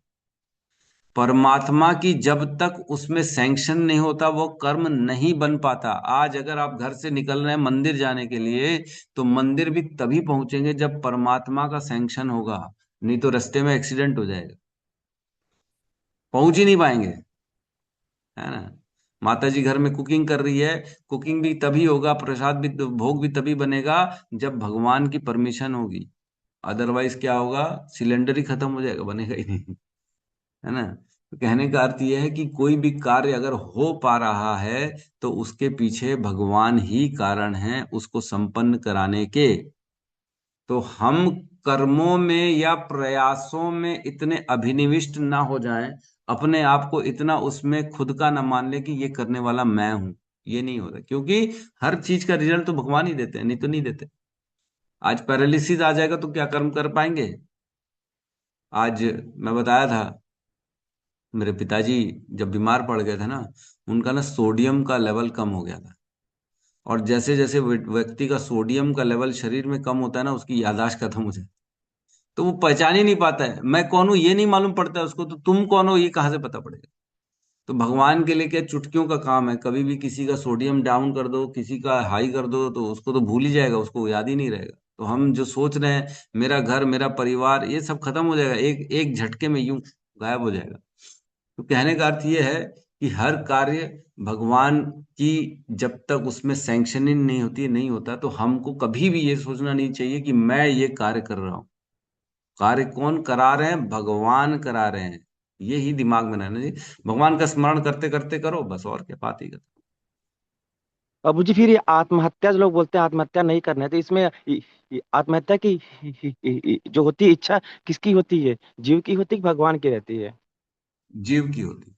परमात्मा की जब तक उसमें सैंक्शन नहीं होता वो कर्म नहीं बन पाता। आज अगर आप घर से निकल रहे हैं मंदिर जाने के लिए, तो मंदिर भी तभी पहुंचेंगे जब परमात्मा का सैंक्शन होगा, नहीं तो रास्ते में एक्सीडेंट हो जाएगा, पहुंच ही नहीं पाएंगे, है ना। माता जी घर में कुकिंग कर रही है, कुकिंग भी तभी होगा, प्रसाद भी, भोग भी तभी बनेगा जब भगवान की परमिशन होगी। अदरवाइज क्या होगा? सिलेंडर ही खत्म हो जाएगा, बनेगा ही नहीं, है ना। तो कहने का अर्थ यह है कि कोई भी कार्य अगर हो पा रहा है तो उसके पीछे भगवान ही कारण है उसको संपन्न कराने के। तो हम कर्मों में या प्रयासों में इतने अभिनिविष्ट ना हो जाएं, अपने आप को इतना उसमें खुद का ना मान ले कि ये करने वाला मैं हूं। ये नहीं होता, क्योंकि हर चीज का रिजल्ट तो भगवान ही देते हैं, नहीं तो नहीं देते। आज पैरालिसिस आ जाएगा तो क्या कर्म कर पाएंगे? आज मैं बताया था, मेरे पिताजी जब बीमार पड़ गए थे ना, उनका ना सोडियम का लेवल कम हो गया था। और जैसे जैसे व्यक्ति का सोडियम का लेवल शरीर में कम होता है ना, उसकी याददाश्त खत्म हो जाती है। तो वो पहचान ही नहीं पाता है, मैं कौन हूं ये नहीं मालूम पड़ता है उसको, तो तुम कौन हो ये कहाँ से पता पड़ेगा? तो भगवान के लिए क्या चुटकियों का काम है। कभी भी किसी का सोडियम डाउन कर दो, किसी का हाई कर दो, तो उसको तो भूल ही जाएगा, उसको याद ही नहीं रहेगा। तो हम जो सोच रहे हैं, मेरा घर, मेरा परिवार, ये सब खत्म हो जाएगा, एक एक झटके में यूं गायब हो जाएगा। तो कहने का अर्थ ये है कि हर कार्य भगवान की जब तक उसमें सैंक्शनिंग नहीं होती, नहीं होता, तो हमको कभी भी ये सोचना नहीं चाहिए कि मैं ये कार्य कर रहा हूँ। कार्य कौन करा रहे हैं? भगवान करा रहे हैं। ये ही दिमाग में रहना जी। भगवान का स्मरण करते करते करो बस, और क्या बात ही कर। अब जी फिर ये आत्महत्या, जो लोग बोलते हैं आत्महत्या नहीं करना है, तो इसमें आत्महत्या की जो होती है इच्छा किसकी होती है? जीव की होती है कि भगवान की रहती है? जीव की होती।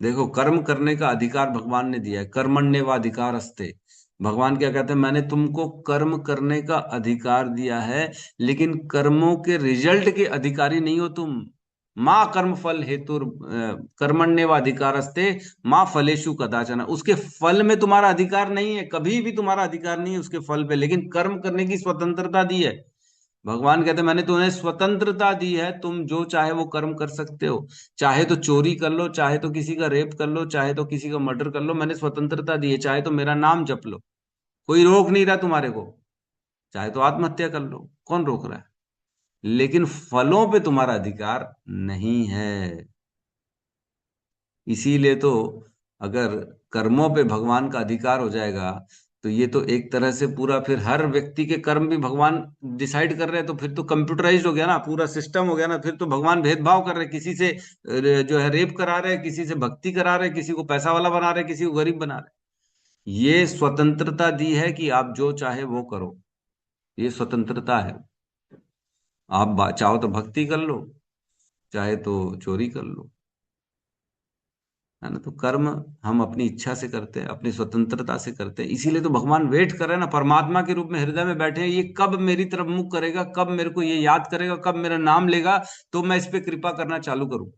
देखो, कर्म करने का अधिकार भगवान ने दिया है, कर्मण्येवाधिकार अस्ते। भगवान क्या कहते हैं? मैंने तुमको कर्म करने का अधिकार दिया है, लेकिन कर्मों के रिजल्ट के अधिकारी नहीं हो तुम। माँ कर्म फल हेतु कर्मण्येवाधिकारस्ते माँ फलेषु कदाचन। उसके फल में तुम्हारा अधिकार नहीं है, कभी भी तुम्हारा अधिकार नहीं है उसके फल पे, लेकिन कर्म करने की स्वतंत्रता दी है। भगवान कहते हैं मैंने तुम्हें स्वतंत्रता दी है, तुम जो चाहे वो कर्म कर सकते हो। चाहे तो चोरी कर लो, चाहे तो किसी का रेप कर लो, चाहे तो किसी का मर्डर कर लो, मैंने स्वतंत्रता दी है। चाहे तो मेरा नाम जप लो, कोई रोक नहीं रहा तुम्हारे को। चाहे तो आत्महत्या कर लो, कौन रोक रहा है? लेकिन फलों पे तुम्हारा अधिकार नहीं है। इसीलिए तो अगर कर्मों पे भगवान का अधिकार हो जाएगा, तो ये तो एक तरह से पूरा, फिर हर व्यक्ति के कर्म भी भगवान डिसाइड कर रहे हैं, तो फिर तो कंप्यूटराइज्ड हो गया ना, पूरा सिस्टम हो गया ना। फिर तो भगवान भेदभाव कर रहे हैं, किसी से जो है रेप करा रहे हैं, किसी से भक्ति करा रहे हैं, किसी को पैसा वाला बना रहे हैं, किसी को गरीब बना रहे हैं। ये स्वतंत्रता दी है कि आप जो चाहे वो करो, ये स्वतंत्रता है। आप चाहो तो भक्ति कर लो, चाहे तो चोरी कर लो, है ना। तो कर्म हम अपनी इच्छा से करते हैं, अपनी स्वतंत्रता से करते हैं। इसीलिए तो भगवान वेट कर रहे हैं ना, परमात्मा के रूप में हृदय में बैठे हैं। ये कब मेरी तरफ मुख करेगा, कब मेरे को ये याद करेगा, कब मेरा नाम लेगा, तो मैं इस पे कृपा करना चालू करूं।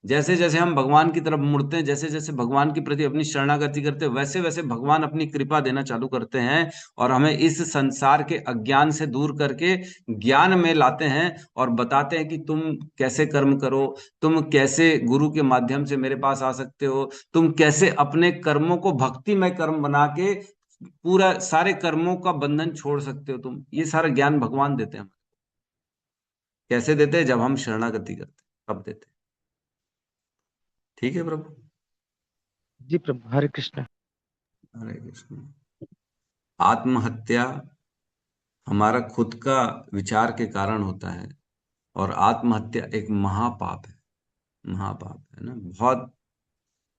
जैसे जैसे हम भगवान की तरफ मुड़ते हैं, जैसे जैसे भगवान के प्रति अपनी शरणागति करते हैं, वैसे वैसे भगवान अपनी कृपा देना चालू करते हैं, और हमें इस संसार के अज्ञान से दूर करके ज्ञान में लाते हैं, और बताते हैं कि तुम कैसे कर्म करो, तुम कैसे गुरु के माध्यम से मेरे पास आ सकते हो, तुम कैसे अपने कर्मों को भक्तिमय कर्म बना के पूरा सारे कर्मों का बंधन छोड़ सकते हो तुम। ये सारा ज्ञान भगवान देते हैं। कैसे देते हैं? जब हम शरणागति करते हैं तब देते हैं। ठीक है प्रभु। जी प्रभु, हरे कृष्ण। हरे कृष्ण। आत्महत्या हमारा खुद का विचार के कारण होता है, और आत्महत्या एक महापाप है, महापाप है ना। बहुत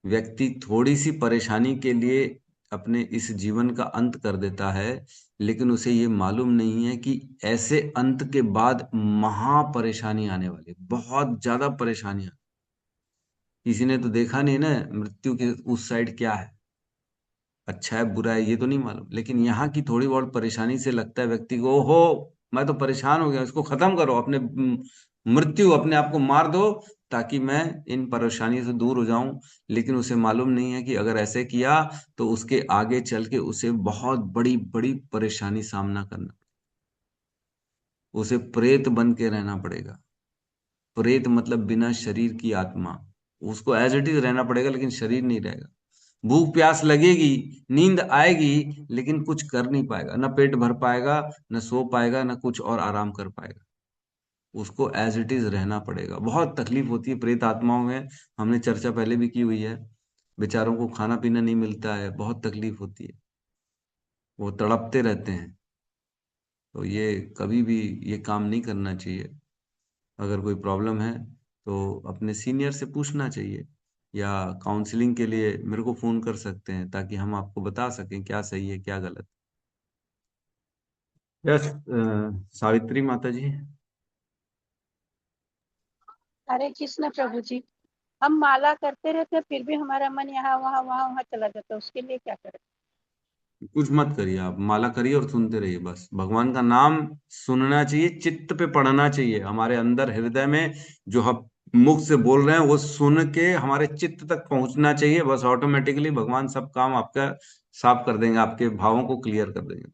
व्यक्ति थोड़ी सी परेशानी के लिए अपने इस जीवन का अंत कर देता है, लेकिन उसे ये मालूम नहीं है कि ऐसे अंत के बाद महा परेशानी आने वाली, बहुत ज्यादा परेशानियां। किसी ने तो देखा नहीं ना मृत्यु के उस साइड क्या है, अच्छा है बुरा है ये तो नहीं मालूम, लेकिन यहाँ की थोड़ी बहुत परेशानी से लगता है व्यक्ति को, ओहो मैं तो परेशान हो गया, इसको खत्म करो, अपने मृत्यु अपने आप को मार दो ताकि मैं इन परेशानियों से दूर हो जाऊं। लेकिन उसे मालूम नहीं है कि अगर ऐसे किया तो उसके आगे चल के उसे बहुत बड़ी बड़ी परेशानी सामना करना, उसे प्रेत बन के रहना पड़ेगा। प्रेत मतलब बिना शरीर की आत्मा, उसको एज इट इज रहना पड़ेगा, लेकिन शरीर नहीं रहेगा। भूख प्यास लगेगी, नींद आएगी, लेकिन कुछ कर नहीं पाएगा, ना पेट भर पाएगा, ना सो पाएगा, ना कुछ और आराम कर पाएगा। उसको एज इट इज रहना पड़ेगा। बहुत तकलीफ होती है प्रेत आत्माओं में, हमने चर्चा पहले भी की हुई है। बेचारों को खाना पीना नहीं मिलता है, बहुत तकलीफ होती है, वो तड़पते रहते हैं। तो ये कभी भी ये काम नहीं करना चाहिए। अगर कोई प्रॉब्लम है तो अपने सीनियर से पूछना चाहिए, या काउंसलिंग के लिए मेरे को फोन कर सकते हैं ताकि हम आपको बता सकें क्या सही है क्या गलत। यस, सावित्री माता जी। हरे कृष्ण प्रभु जी। हम माला करते रहते हैं, फिर भी हमारा मन यहाँ वहाँ वहाँ वहाँ चला जाता है, उसके लिए क्या करें? कुछ मत करिए, आप माला करिए और सुनते रहिए, बस भगवान का नाम सुनना चाहिए, चित्त पे पढ़ना चाहिए, हमारे अंदर हृदय में जो हम मुख से बोल रहे हैं वो सुन के हमारे चित्त तक पहुंचना चाहिए। बस ऑटोमेटिकली भगवान सब काम आपका साफ कर देंगे, आपके भावों को क्लियर कर देंगे।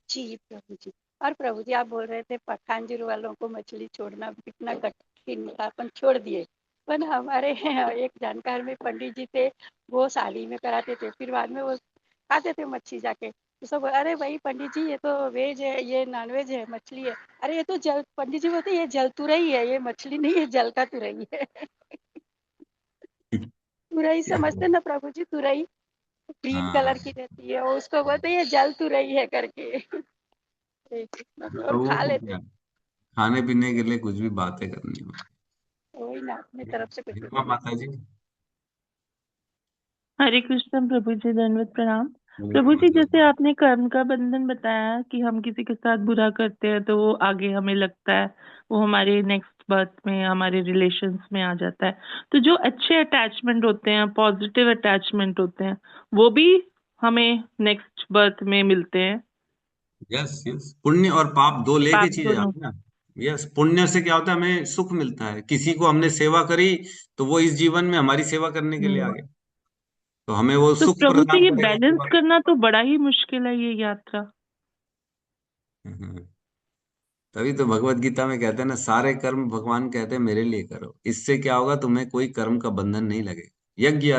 जी प्रभु जी। और प्रभु जी आप बोल रहे थे पठानजोर वालों को मछली छोड़ना कितना कठिन था, अपन छोड़ दिए। पर हमारे एक जानकार में पंडित जी थे, वो साली में कराते थे, फिर बाद में वो खाते थे मच्छी जाके। तो सब अरे भाई पंडित जी ये तो वेज है, ये नॉन वेज है, मछली है। अरे ये तो जल, पंडित जी बोलते ये जल तुरई है, ये मछली नहीं है, जल का तुरई है। तुरई क्या समझते ना प्रभु जी, तुरई ग्रीन कलर की हाँ, रहती है, उसको बोलते ये जल तुरई है करके। और लोगों खा को लेते। क्या, खाने पीने के लिए कुछ भी बातें करनी होती वही ना, अपनी तरफ से कुछ है। भी हाँ, बोले। माता जी। हरे कृष्ण प्रभु जी, दंडवत प्रणाम। बोलिए प्रभु जी माता जैसे जी। आपने कर्म का बंधन बताया कि हम किसी के साथ बुरा करते हैं तो वो आगे हमें लगता है वो हमारे नेक्स्ट बर्थ में हमारे रिलेशंस में आ जाता है। तो जो अच्छे अटैचमेंट होते हैं, पॉजिटिव अटैचमेंट होते हैं, वो भी हमें नेक्स्ट बर्थ में मिलते हैं। यस यस, पुण्य और पाप दो लेके पाप चीजें दोनों। आती है ना। यस, पुण्य से क्या होता है, हमें सुख मिलता है, किसी को हमने सेवा करी तो वो इस जीवन में हमारी सेवा करने के लिए आ हम्म। गया, तो हमें वो तो सुख प्रभु जी प्रदान ये करेगा उसके बैलेंस बाद। करना तो बड़ा ही मुश्किल है, ये यात्रा। हम्म। तभी तो भगवत गीता में कहते हैं ना, सारे कर्म भगवान कहते हैं मेरे लिए करो, इससे क्या होगा, तुम्हें कोई कर्म का बंधन नहीं लगेगा। यज्ञ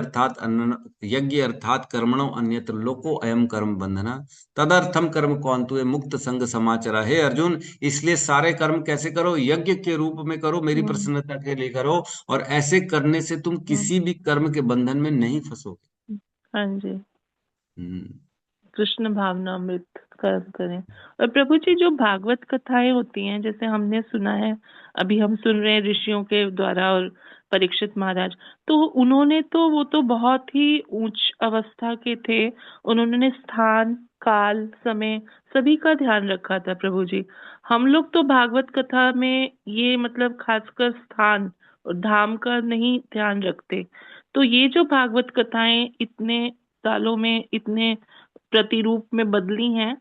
अर्थात कर्मणो अन्यत्र लोको अयम कर्म बंधना तदर्थम कर्म कौंतु मुक्त संग समाचरा। हे अर्जुन, इसलिए सारे कर्म कैसे करो, यज्ञ के रूप में करो, मेरी हम्म। प्रसन्नता के लिए करो, और ऐसे करने से तुम हम्म। किसी भी कर्म के बंधन में नहीं फंसोगे। हाँ जी। हम्म। कृष्ण भावनामृत कर्म करें। और प्रभु जी जो भागवत कथाएं होती हैं, जैसे हमने सुना है, अभी हम सुन रहे हैं ऋषियों के द्वारा और परीक्षित महाराज, तो उन्होंने तो वो तो बहुत ही उच्च अवस्था के थे। उन्होंने स्थान काल समय सभी का ध्यान रखा था प्रभु जी। हम लोग तो भागवत कथा में ये मतलब खासकर स्थान और धाम का नहीं ध्यान रखते। तो ये जो भागवत कथाएं इतने सालों में इतने प्रतिरूप में बदली हैं,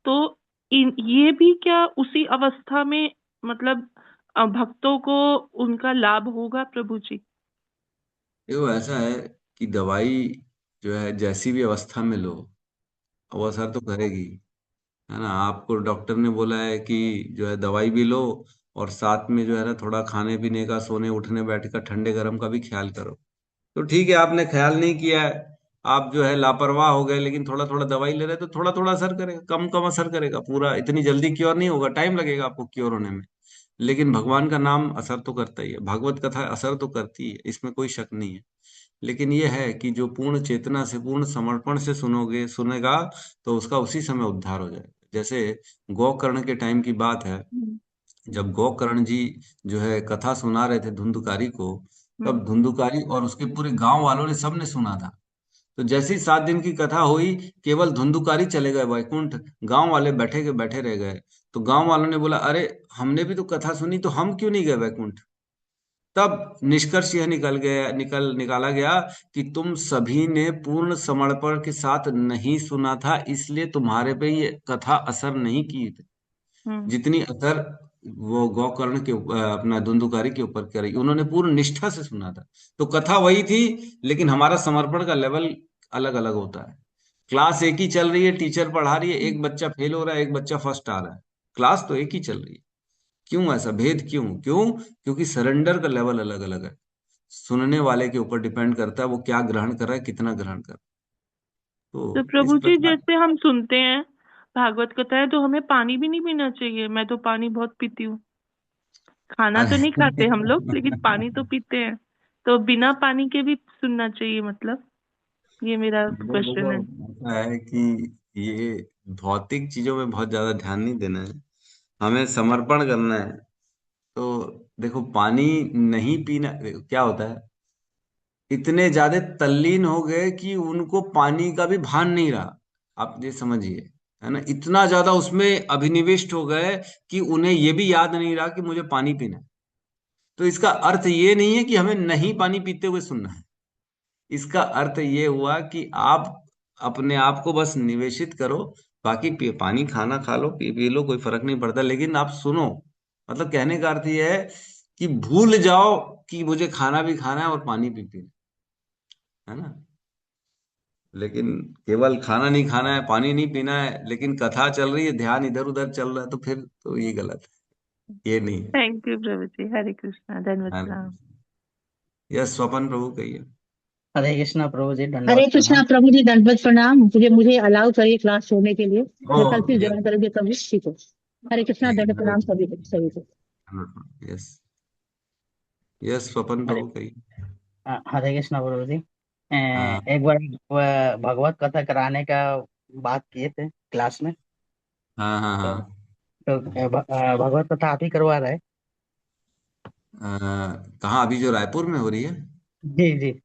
तो ये भी क्या उसी अवस्था में मतलब भक्तों को उनका लाभ होगा प्रभु जी? देखो ऐसा है कि दवाई जो है जैसी भी अवस्था में लो वो असर तो करेगी, है ना। आपको डॉक्टर ने बोला है कि जो है दवाई भी लो, और साथ में जो है ना थोड़ा खाने पीने का, सोने उठने बैठ का, ठंडे गर्म का भी ख्याल करो। तो ठीक है, आपने ख्याल नहीं किया है, आप जो है लापरवाह हो गए, लेकिन थोड़ा थोड़ा दवाई ले रहे हैं तो थोड़ा थोड़ा असर करेगा, कम कम असर करेगा, पूरा इतनी जल्दी क्योर नहीं होगा, टाइम लगेगा आपको क्योर होने में। लेकिन भगवान का नाम असर तो करता ही है, भागवत कथा असर तो करती है, इसमें कोई शक नहीं है। लेकिन ये है कि जो पूर्ण चेतना से, पूर्ण समर्पण से सुनेगा तो उसका उसी समय उद्धार हो जाएगा। जैसे गोकर्ण के टाइम की बात है, जब गोकर्ण जी जो है कथा सुना रहे थे धुंधुकारी को, तब धुंधुकारी और उसके पूरे गांव वालों ने सबने सुना था। तो जैसे ही 7 दिन की कथा हुई, केवल धुंधुकारी चले गए वैकुंठ, गांव वाले बैठे के बैठे रह गए। तो गांव वालों ने बोला, अरे हमने भी तो कथा सुनी, तो हम क्यों नहीं गए वैकुंठ? तब निष्कर्ष यह निकाला गया कि तुम सभी ने पूर्ण समर्पण के साथ नहीं सुना था, इसलिए तुम्हारे पे ये कथा असर नहीं की थी जितनी असर वो गोकर्ण के अपना धुंधुकारी के ऊपर करी। उन्होंने पूर्ण निष्ठा से सुना था। तो कथा वही थी, लेकिन हमारा समर्पण का लेवल अलग अलग होता है। क्लास एक ही चल रही है, टीचर पढ़ा रही है, एक बच्चा फेल हो रहा है, एक बच्चा फर्स्ट आ रहा है, क्लास तो एक ही चल रही है। क्यों ऐसा भेद? क्यों? क्योंकि सरेंडर का लेवल अलग अलग है। सुनने वाले के ऊपर डिपेंड करता है वो क्या ग्रहण कर रहा है, कितना ग्रहण कर रहा है। तो तो इस प्रभु जी, प्रकार जैसे हम सुनते हैं भागवत कथा है, तो हमें पानी भी नहीं पीना चाहिए? मैं तो पानी बहुत पीती हूँ। खाना तो नहीं खाते हम लोग, लेकिन पानी तो पीते हैं। तो बिना पानी के भी सुनना चाहिए मतलब? ये मेरा क्वेश्चन देखो, है। ऐसा है कि ये भौतिक चीजों में बहुत ज्यादा ध्यान नहीं देना है, हमें समर्पण करना है। तो देखो, पानी नहीं पीना, देखो क्या होता है, इतने ज्यादा तल्लीन हो गए कि उनको पानी का भी भान नहीं रहा। आप ये समझिए, है ना, इतना ज्यादा उसमें अभिनिविष्ट हो गए कि उन्हें ये भी याद नहीं रहा कि मुझे पानी पीना है। तो इसका अर्थ ये नहीं है कि हमें नहीं पानी पीते हुए सुनना है। इसका अर्थ ये हुआ कि आप अपने आप को बस निवेशित करो, बाकी पानी खाना खा लो, पी लो, कोई फर्क नहीं पड़ता, लेकिन आप सुनो। मतलब कहने का अर्थ ये है कि भूल जाओ कि मुझे खाना भी खाना है और पानी भी पीना है ना। लेकिन केवल खाना नहीं खाना है, पानी नहीं पीना है, लेकिन कथा चल रही है, ध्यान इधर उधर चल रहा है, तो फिर तो ये गलत है, ये नहीं है। थैंक यू प्रभु जी। हरे कृष्णा, धन्यवाद हाँ, प्रणाम। यस स्वपन प्रभु कहिए। हरे कृष्णा प्रभु जी, हरे दंडवत कृष्णा प्रणाम। प्रभु जी, दंडवत प्रणाम। मुझे मुझे अलाउ करिए क्लास छोड़ने के लिए। मैं कल फिर यस, ज्वाइन करूंगी कभी। ठीक है। हरे कृष्णा, ठीक दंडवत है, प्रणाम सभी को, सभी को। यस, यस स्वपन हरे प्रभु कहिए। हरे कृष्णा प्रभु जी। हाँ, एक बार भगवत कथा कराने का बात किए थे क्लास में। हाँ, हाँ, तो, हाँ। भगवत कथा आप ही करवा रहे हैं? कहाँ? अभी जो रायपुर में हो रही है? जी जी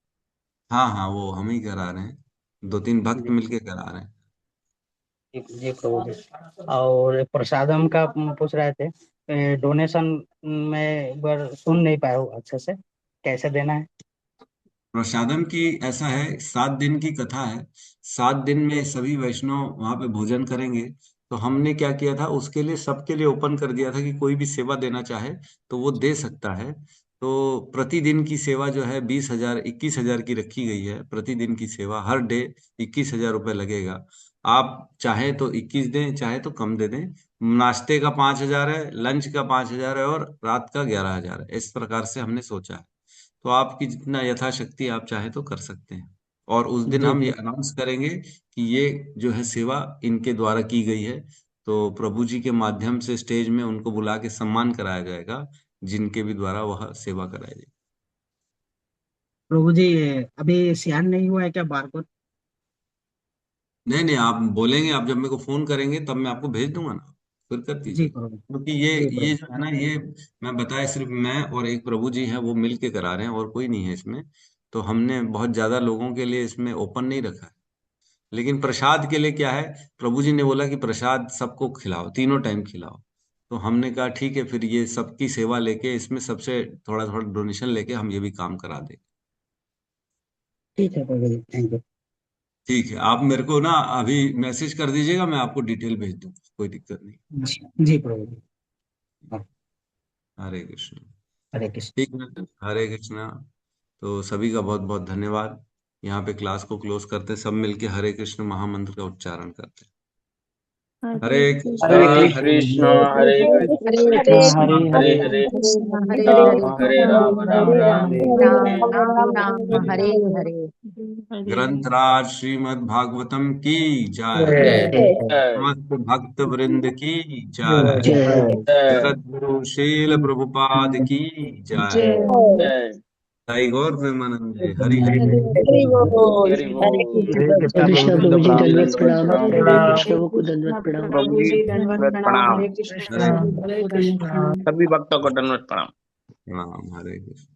हाँ, हाँ, वो हम ही करा रहे हैं, 2-3 भक्त जी मिलके करा रहे हैं। जी प्रभु जी। और प्रसादम का पूछ रहे थे, डोनेशन में एक बार सुन नहीं पाया हूँ अच्छे से, कैसे देना है? प्रसादम की ऐसा है, 7 दिन की कथा है, 7 दिन में सभी वैष्णव वहां पे भोजन करेंगे। तो हमने क्या किया था, उसके लिए सबके लिए ओपन कर दिया था कि कोई भी सेवा देना चाहे तो वो दे सकता है। तो प्रतिदिन की सेवा जो है 20,000 21,000 की रखी गई है। प्रतिदिन की सेवा हर डे 21,000 रुपये लगेगा। आप चाहे तो 21 दें, चाहे तो कम दे दें। नाश्ते का 5,000 है, लंच का 5,000 है, और रात का 11,000 है। इस प्रकार से हमने सोचा है। तो आपकी जितना यथाशक्ति आप चाहे तो कर सकते हैं। और उस दिन जी हम ये जी अनाउंस करेंगे कि ये जो है सेवा इनके द्वारा की गई है। तो प्रभु जी के माध्यम से स्टेज में उनको बुला के सम्मान कराया जाएगा, जिनके भी द्वारा वह सेवा कराई जाएगी। प्रभु जी, अभी सियान नहीं हुआ है क्या बारकोड? नहीं, नहीं, आप बोलेंगे, आप जब मेरे को फोन करेंगे तब मैं आपको भेज दूंगा ना, फिर कर जी दीजिए। प्रभु। क्योंकि ये जी ये प्रभु। जो है ना, ये मैं बताया, सिर्फ मैं और एक प्रभु जी हैं, वो मिल के करा रहे हैं, और कोई नहीं है इसमें। तो हमने बहुत ज्यादा लोगों के लिए इसमें ओपन नहीं रखा है। लेकिन प्रसाद के लिए क्या है, प्रभु जी ने बोला कि प्रसाद सबको खिलाओ, तीनों टाइम खिलाओ। तो हमने कहा ठीक है, फिर ये सबकी सेवा लेके इसमें सबसे थोड़ा थोड़ा डोनेशन लेके हम ये भी काम करा दें। ठीक है प्रभु जी, थैंक यू। ठीक है, आप मेरे को ना अभी मैसेज कर दीजिएगा, मैं आपको डिटेल भेज दूँ, कोई दिक्कत नहीं। जी प्रभु जी। हाँ, हरे कृष्ण। हरे कृष्ण। ठीक है, हरे कृष्णा। तो सभी का बहुत बहुत धन्यवाद। यहाँ पे क्लास को क्लोज करते हैं, सब मिलके हरे कृष्ण महामंत्र का उच्चारण करते हैं। हरे हरे कृष्णा, हरे कृष्णा, हरे कृष्ण हरे कृष्ण हरे हरे कृष्ण कृष्णा, हरे हरे हरे हरे हरे कृष्णा, हरे हरे हरे राम हरे, हरे राम राम राम हरे हरे राम हरे राम, हरे हरे। हरे ग्रंथराज श्रीमद् भागवतम की जय। जय जय जय समस्त भक्त वृंद की जय जय। जय। जय जगत गुरु शील प्रभुपाद की जय। जय। जय। साई गौर प्रेमानंद जी, हरि हरि हरि बोल। हरि बोल। हरे कृष्णा कृष्णा प्रभु जी, प्रभु जी दंडवत दंडवत प्रणाम। प्रणाम। प्रभु प्रभु को दंडवत प्रणाम। प्रभु जी दंडवत प्रणाम। हरे हरे कृष्णा। सभी भक्तों को दंडवत प्रणाम। प्रणाम, हरे कृष्ण।